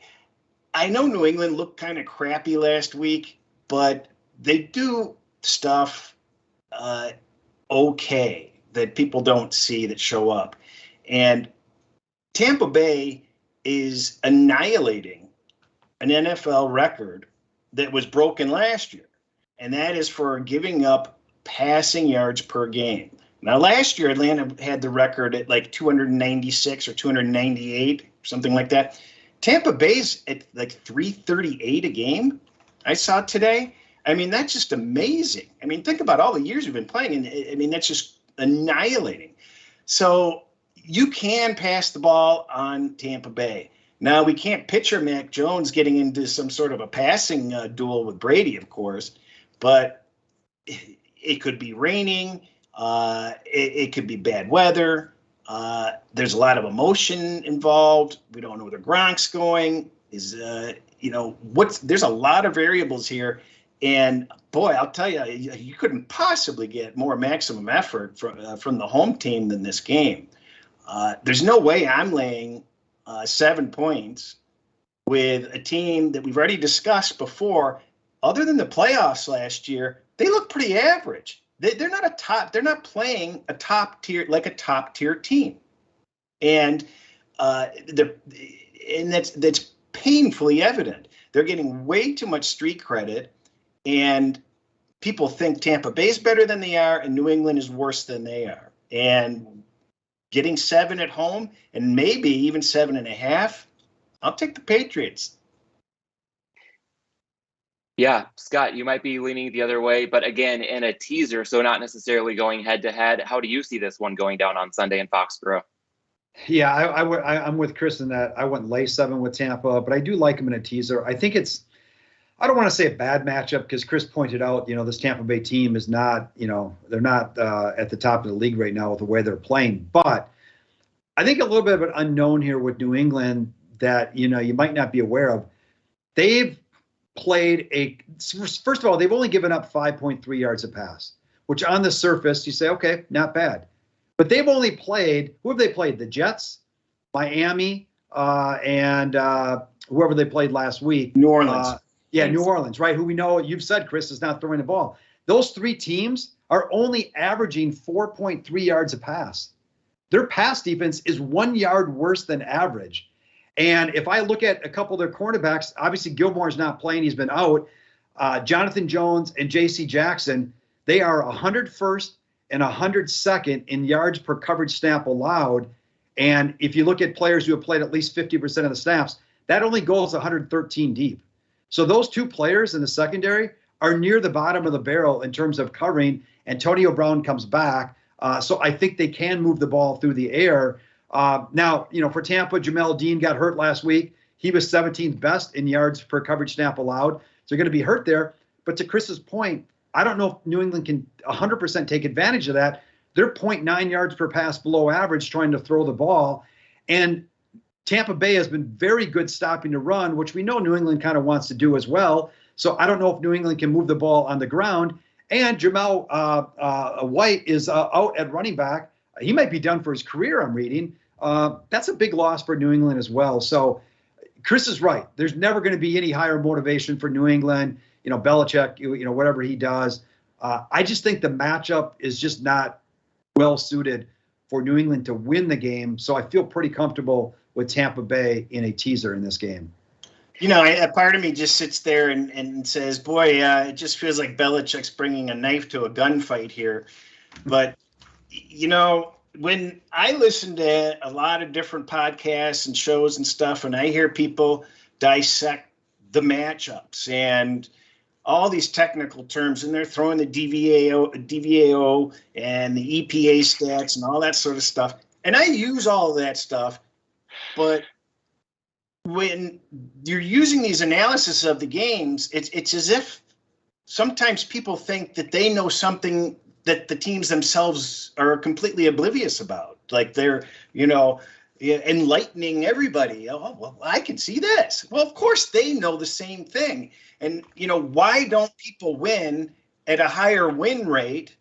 Speaker 4: know New England looked kind of crappy last week, but they do stuff okay that people don't see that show up, and Tampa Bay is annihilating an NFL record that was broken last year, and that is for giving up passing yards per game. Now, last year, Atlanta had the record at like 296 or 298, something like that. Tampa Bay's at like 338 a game, I saw today. I mean, that's just amazing. I mean, think about all the years we've been playing, and I mean, that's just annihilating. So you can pass the ball on Tampa Bay. Now, we can't picture Mac Jones getting into some sort of a passing duel with Brady, of course, but it could be raining. It could be bad weather. There's a lot of emotion involved. We don't know where Gronk's going. There's a lot of variables here. And, boy, I'll tell you, you couldn't possibly get more maximum effort from the home team than this game. There's no way I'm laying 7 points with a team that we've already discussed before. Other than the playoffs last year, they look pretty average. They're not playing a top tier team, and that's painfully evident. They're getting way too much street credit, and people think Tampa Bay's better than they are, and New England is worse than they are. And getting 7 at home, and maybe even 7.5, I'll take the Patriots.
Speaker 3: Yeah, Scott, you might be leaning the other way, but again, in a teaser, so not necessarily going head to head. How do you see this one going down on Sunday in Foxborough?
Speaker 5: Yeah, I'm with Chris in that I wouldn't lay 7 with Tampa, but I do like him in a teaser. I think I don't want to say a bad matchup because Chris pointed out, this Tampa Bay team is not, they're not at the top of the league right now with the way they're playing. But I think a little bit of an unknown here with New England that, you might not be aware of. They've played first of all, they've only given up 5.3 yards a pass, which on the surface you say, okay, not bad. But they've only played, who have they played? The Jets, Miami, and whoever they played last week.
Speaker 4: New Orleans.
Speaker 5: New Orleans, right? Who we know, you've said, Chris, is not throwing the ball. Those 3 teams are only averaging 4.3 yards a pass. Their pass defense is 1 yard worse than average. And if I look at a couple of their cornerbacks, obviously Gilmore's not playing. He's been out. Jonathan Jones and J.C. Jackson, they are 101st and 102nd in yards per coverage snap allowed. And if you look at players who have played at least 50% of the snaps, that only goes 113 deep. So those 2 players in the secondary are near the bottom of the barrel in terms of covering. Antonio Brown comes back. So I think they can move the ball through the air. Now, for Tampa, Jamel Dean got hurt last week. He was 17th best in yards per coverage snap allowed. So they're going to be hurt there. But to Chris's point, I don't know if New England can 100% take advantage of that. They're 0.9 yards per pass below average trying to throw the ball. And Tampa Bay has been very good stopping the run, which we know New England kind of wants to do as well. So I don't know if New England can move the ball on the ground. And Jamal White is out at running back. He might be done for his career, I'm reading. That's a big loss for New England as well. So Chris is right. There's never going to be any higher motivation for New England. Belichick, whatever he does. I just think the matchup is just not well suited for New England to win the game. So I feel pretty comfortable with Tampa Bay in a teaser in this game.
Speaker 4: A part of me just sits there and says, boy, it just feels like Belichick's bringing a knife to a gunfight here. But, when I listen to a lot of different podcasts and shows and stuff, and I hear people dissect the matchups and all these technical terms, and they're throwing the DVAO and the EPA stats and all that sort of stuff. And I use all of that stuff, but when you're using these analysis of the games, it's as if sometimes people think that they know something that the teams themselves are completely oblivious about. Like they're, enlightening everybody. Oh, well, I can see this. Well, of course they know the same thing. And, why don't people win at a higher win rate?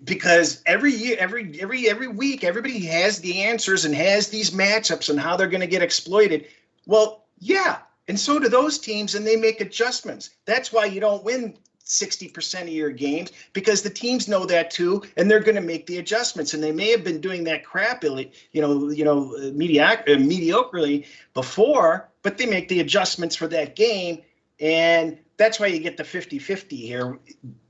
Speaker 4: Because every year, every week, everybody has the answers and has these matchups and how they're going to get exploited. Well, yeah. And so do those teams, and they make adjustments. That's why you don't win 60% of your games, because the teams know that too, and they're going to make the adjustments. And they may have been doing that crappily, mediocrely before, but they make the adjustments for that game. And that's why you get the 50-50 here,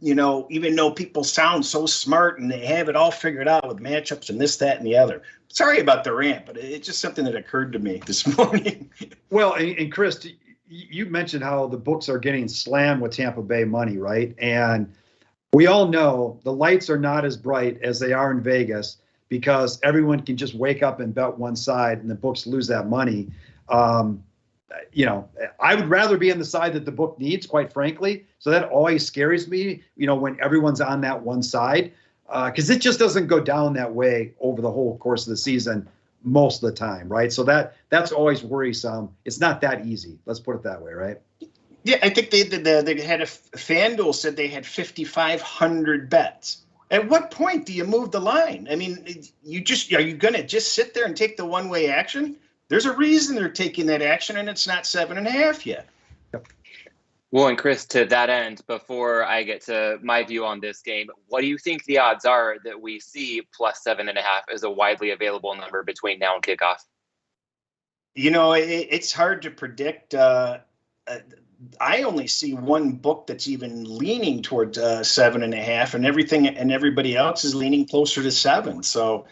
Speaker 4: even though people sound so smart and they have it all figured out with matchups and this, that, and the other. Sorry about the rant, but it's just something that occurred to me this morning.
Speaker 5: Well, and Chris, you mentioned how the books are getting slammed with Tampa Bay money, right? And we all know the lights are not as bright as they are in Vegas because everyone can just wake up and bet one side and the books lose that money. I would rather be on the side that the book needs, quite frankly. So that always scares me, when everyone's on that one side, because it just doesn't go down that way over the whole course of the season most of the time, right? So that's always worrisome. It's not that easy. Let's put it that way, right?
Speaker 4: Yeah, I think they had FanDuel said they had 5,500 bets. At what point do you move the line? I mean, are you going to just sit there and take the one-way action? There's a reason they're taking that action, and it's not 7.5 yet.
Speaker 3: Well, and Chris, to that end, before I get to my view on this game, what do you think the odds are that we see plus 7.5 as a widely available number between now and kickoff?
Speaker 4: It's hard to predict. I only see one book that's even leaning toward 7.5, and everybody else is leaning closer to 7. So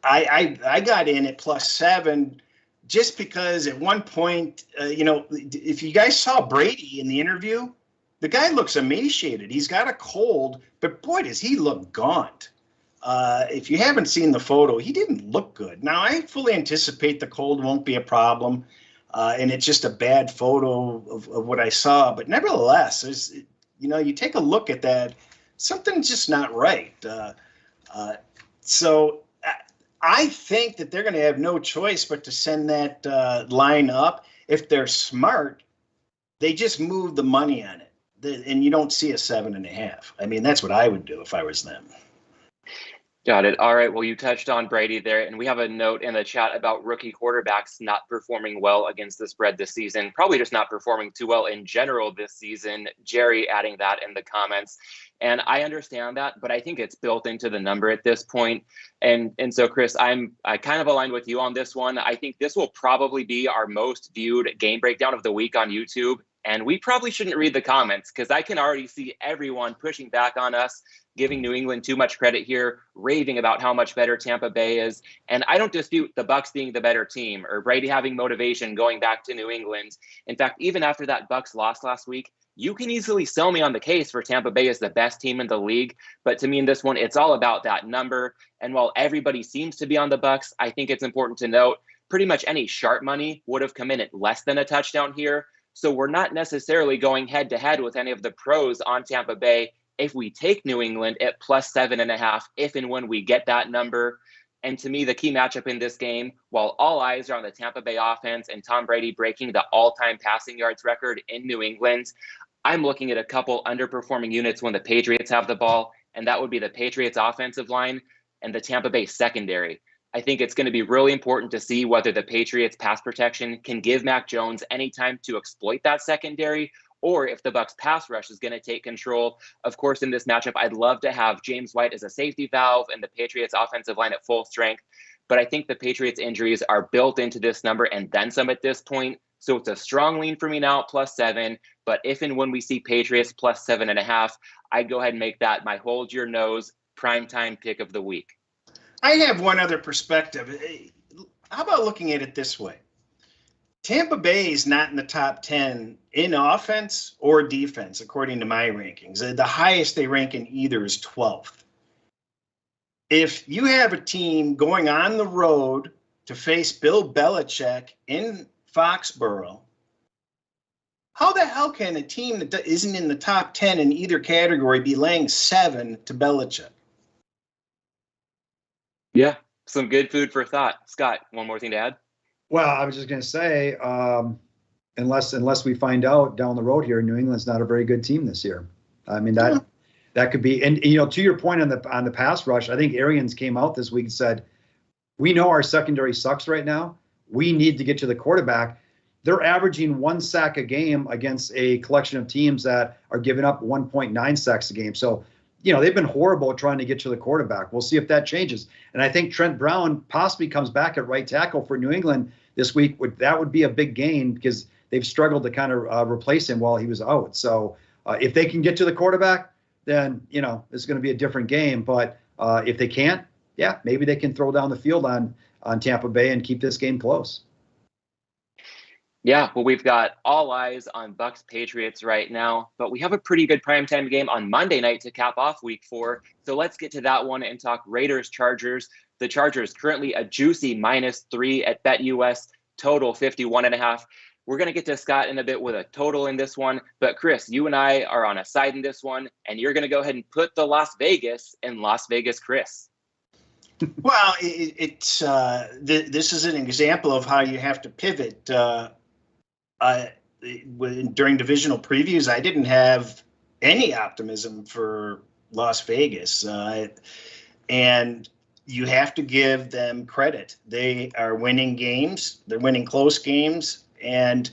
Speaker 4: I got in at +7 just because at one point, if you guys saw Brady in the interview, the guy looks emaciated. He's got a cold, but boy, does he look gaunt. If you haven't seen the photo, he didn't look good. Now, I fully anticipate the cold won't be a problem, and it's just a bad photo of what I saw. But nevertheless, you take a look at that, something's just not right. So I think that they're going to have no choice but to send that line up. If they're smart, they just move the money on it, and you don't see a 7.5. I mean, that's what I would do if I was them.
Speaker 3: Got it. All right. Well, you touched on Brady there, and we have a note in the chat about rookie quarterbacks not performing well against the spread this season. Probably just not performing too well in general this season. Jerry adding that in the comments. And I understand that, but I think it's built into the number at this point. And so, Chris, I kind of aligned with you on this one. I think this will probably be our most viewed game breakdown of the week on YouTube. And we probably shouldn't read the comments because I can already see everyone pushing back on us, giving New England too much credit here, raving about how much better Tampa Bay is. And I don't dispute the Bucs being the better team or Brady having motivation going back to New England. In fact, even after that Bucs loss last week, you can easily sell me on the case for Tampa Bay as the best team in the league. But to me in this one, it's all about that number. And while everybody seems to be on the Bucs, I think it's important to note pretty much any sharp money would have come in at less than a touchdown here. So we're not necessarily going head to head with any of the pros on Tampa Bay if we take New England at +7.5, if and when we get that number. And to me, the key matchup in this game, while all eyes are on the Tampa Bay offense and Tom Brady breaking the all-time passing yards record in New England, I'm looking at a couple underperforming units when the Patriots have the ball, and that would be the Patriots offensive line and the Tampa Bay secondary. I think it's going to be really important to see whether the Patriots pass protection can give Mac Jones any time to exploit that secondary, or if the Bucs pass rush is going to take control. Of course, in this matchup, I'd love to have James White as a safety valve and the Patriots offensive line at full strength. But I think the Patriots injuries are built into this number and then some at this point. So it's a strong lean for me now at +7. But if and when we see Patriots +7.5, I'd go ahead and make that my hold your nose primetime pick of the week.
Speaker 4: I have one other perspective. How about looking at it this way? Tampa Bay is not in the top 10 in offense or defense, according to my rankings. The highest they rank in either is 12th. If you have a team going on the road to face Bill Belichick in Foxborough, how the hell can a team that isn't in the top 10 in either category be laying 7 to Belichick?
Speaker 3: Yeah, some good food for thought. Scott, one more thing to add?
Speaker 5: Well, I was just going to say, unless we find out down the road here, New England's not a very good team this year. I mean, that could be, and to your point on the pass rush, I think Arians came out this week and said, we know our secondary sucks right now. We need to get to the quarterback. They're averaging 1 sack a game against a collection of teams that are giving up 1.9 sacks a game. So, they've been horrible at trying to get to the quarterback. We'll see if that changes. And I think Trent Brown possibly comes back at right tackle for New England this week. That would be a big gain because they've struggled to kind of replace him while he was out. So if they can get to the quarterback, then, it's going to be a different game. But if they can't, maybe they can throw down the field on Tampa Bay and keep this game close.
Speaker 3: Yeah, well, we've got all eyes on Bucs Patriots right now, but we have a pretty good primetime game on Monday night to cap off week 4. So let's get to that one and talk Raiders Chargers. The Chargers currently a juicy -3 at BetUS, total 51.5. We're going to get to Scott in a bit with a total in this one, but Chris, you and I are on a side in this one, and you're going to go ahead and put the Las Vegas in Las Vegas, Chris.
Speaker 4: Well, this is an example of how you have to pivot. During divisional previews, I didn't have any optimism for Las Vegas. And you have to give them credit. They are winning games. They're winning close games. And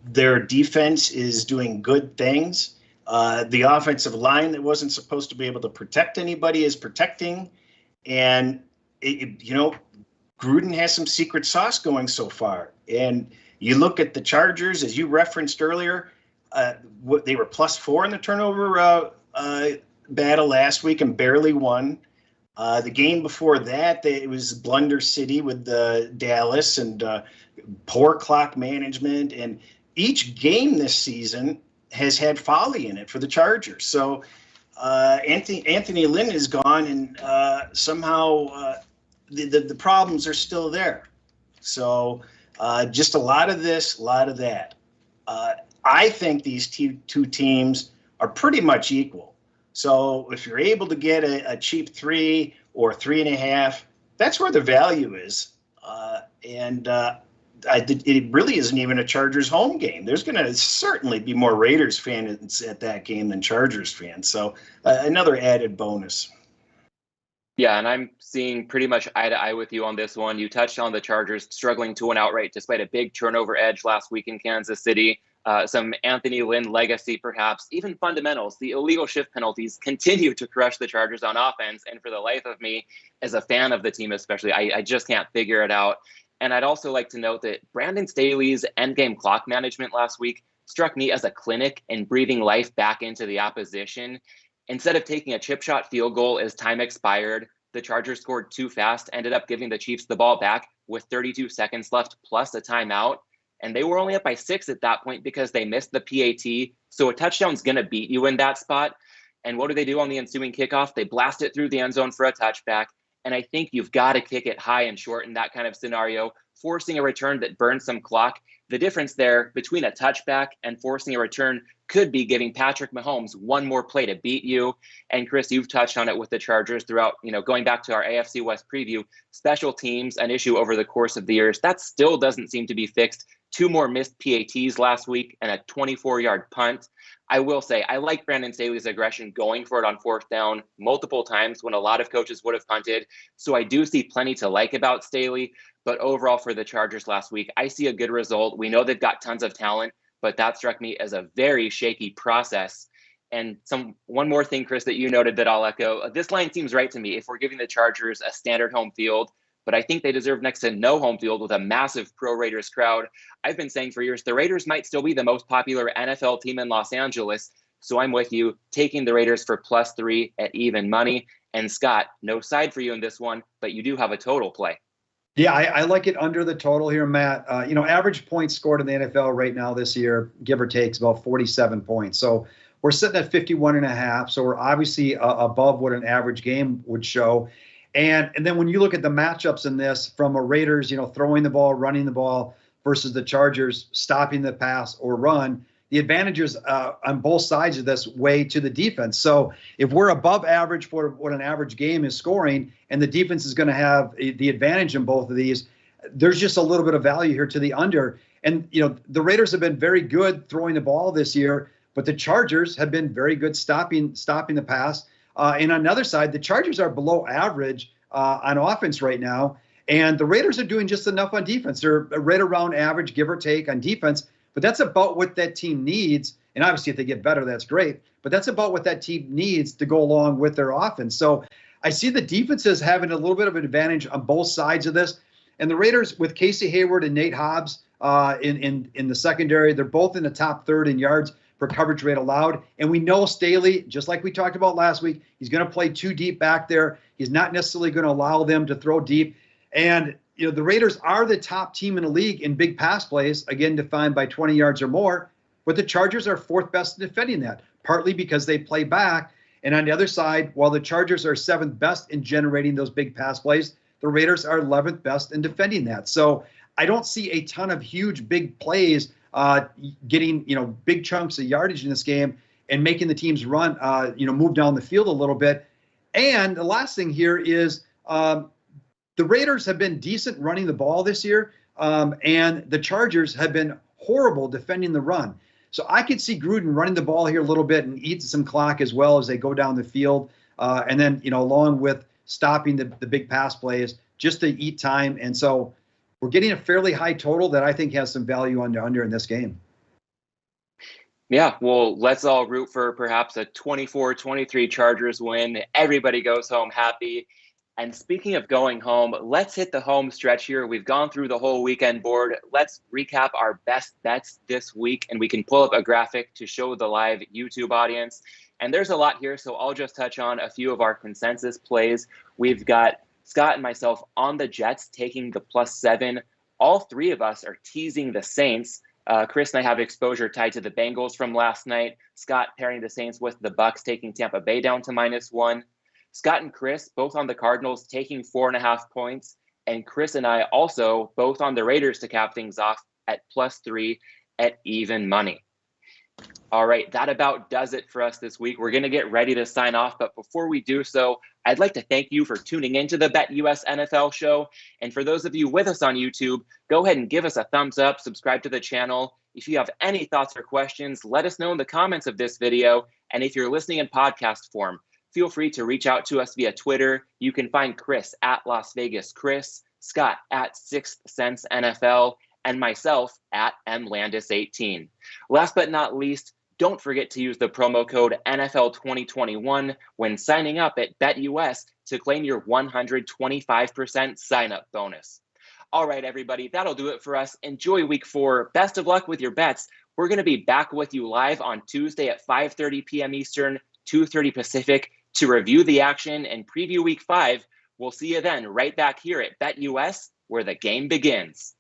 Speaker 4: their defense is doing good things. The offensive line that wasn't supposed to be able to protect anybody is protecting. And, Gruden has some secret sauce going so far. And you look at the Chargers, as you referenced earlier, they were +4 in the turnover battle last week and barely won. The game before that, it was Blunder City with Dallas and poor clock management. And each game this season has had folly in it for the Chargers. So Anthony Lynn is gone, and somehow the problems are still there. So just a lot of this, a lot of that. I think these two teams are pretty much equal. So if you're able to get a cheap 3 or 3.5, that's where the value is. It really isn't even a Chargers home game. There's going to certainly be more Raiders fans at that game than Chargers fans. So another added bonus.
Speaker 3: Yeah, and I'm seeing pretty much eye to eye with you on this one. You touched on the Chargers struggling to win outright despite a big turnover edge last week in Kansas City. Some Anthony Lynn legacy, perhaps, even fundamentals. The illegal shift penalties continue to crush the Chargers on offense. And for the life of me, as a fan of the team especially, I just can't figure it out. And I'd also like to note that Brandon Staley's endgame clock management last week struck me as a clinic in breathing life back into the opposition. Instead of taking a chip shot field goal as time expired, the Chargers scored too fast, ended up giving the Chiefs the ball back with 32 seconds left plus a timeout. And they were only up by 6 at that point because they missed the PAT. So a touchdown's going to beat you in that spot. And what do they do on the ensuing kickoff? They blast it through the end zone for a touchback. And I think you've got to kick it high and short in that kind of scenario, forcing a return that burns some clock. The difference there between a touchback and forcing a return could be giving Patrick Mahomes one more play to beat you. And Chris, you've touched on it with the Chargers throughout, going back to our AFC West preview, special teams, an issue over the course of the years. That still doesn't seem to be fixed. 2 more missed PATs last week and a 24-yard punt. I will say, I like Brandon Staley's aggression going for it on 4th down multiple times when a lot of coaches would have punted. So I do see plenty to like about Staley. But overall for the Chargers last week, I see a good result. We know they've got tons of talent, but that struck me as a very shaky process. And one more thing, Chris, that you noted that I'll echo. This line seems right to me if we're giving the Chargers a standard home field, but I think they deserve next to no home field with a massive pro-Raiders crowd. I've been saying for years, the Raiders might still be the most popular NFL team in Los Angeles. So I'm with you, taking the Raiders for +3 at even money. And Scott, no side for you in this one, but you do have a total play.
Speaker 5: Yeah, I like it under the total here, Matt. Average points scored in the NFL right now this year, give or take, is about 47 points. So we're sitting at 51.5. So we're obviously above what an average game would show. And then when you look at the matchups in this from a Raiders, throwing the ball, running the ball versus the Chargers stopping the pass or run, the advantages on both sides of this weigh to the defense. So if we're above average for what an average game is scoring and the defense is going to have the advantage in both of these, there's just a little bit of value here to the under. And, the Raiders have been very good throwing the ball this year, but the Chargers have been very good stopping the pass. And on the other side, the Chargers are below average on offense right now. And the Raiders are doing just enough on defense. They're right around average, give or take, on defense. But that's about what that team needs. And obviously, if they get better, that's great. But that's about what that team needs to go along with their offense. So I see the defenses having a little bit of an advantage on both sides of this. And the Raiders, with Casey Hayward and Nate Hobbs in the secondary, they're both in the top third in yards per coverage rate allowed. And we know Staley, just like we talked about last week, he's going to play too deep back there. He's not necessarily going to allow them to throw deep. And the Raiders are the top team in the league in big pass plays, again, defined by 20 yards or more. But the Chargers are 4th best in defending that, partly because they play back. And on the other side, while the Chargers are 7th best in generating those big pass plays, the Raiders are 11th best in defending that. So I don't see a ton of huge, big plays getting, big chunks of yardage in this game and making the teams run, move down the field a little bit. And the last thing here is the Raiders have been decent running the ball this year, and the Chargers have been horrible defending the run. So I could see Gruden running the ball here a little bit and eating some clock as well as they go down the field. And then, along with stopping the big pass plays just to eat time. And so we're getting a fairly high total that I think has some value on the under in this game.
Speaker 3: Yeah, well, let's all root for perhaps a 24-23 Chargers win. Everybody goes home happy. And speaking of going home, let's hit the home stretch here. We've gone through the whole weekend board. Let's recap our best bets this week, and we can pull up a graphic to show the live YouTube audience. And there's a lot here, so I'll just touch on a few of our consensus plays. We've got Scott and myself on the Jets taking the +7. All three of us are teasing the Saints. Chris and I have exposure tied to the Bengals from last night. Scott pairing the Saints with the Bucks, taking Tampa Bay down to -1. Scott and Chris both on the Cardinals taking 4.5 points. And Chris and I also both on the Raiders to cap things off at +3 at even money. All right, that about does it for us this week. We're going to get ready to sign off. But before we do so, I'd like to thank you for tuning into the BetUS NFL show. And for those of you with us on YouTube, go ahead and give us a thumbs up, subscribe to the channel. If you have any thoughts or questions, let us know in the comments of this video. And if you're listening in podcast form, feel free to reach out to us via Twitter. You can find Chris at Las Vegas Chris, Scott at Sixth Sense NFL, and myself at mlandis18. Last but not least, don't forget to use the promo code NFL2021 when signing up at BetUS to claim your 125% sign-up bonus. All right, everybody, that'll do it for us. Enjoy week 4. Best of luck with your bets. We're going to be back with you live on Tuesday at 5:30 p.m. Eastern, 2:30 Pacific to review the action and preview week 5. We'll see you then right back here at BetUS, where the game begins.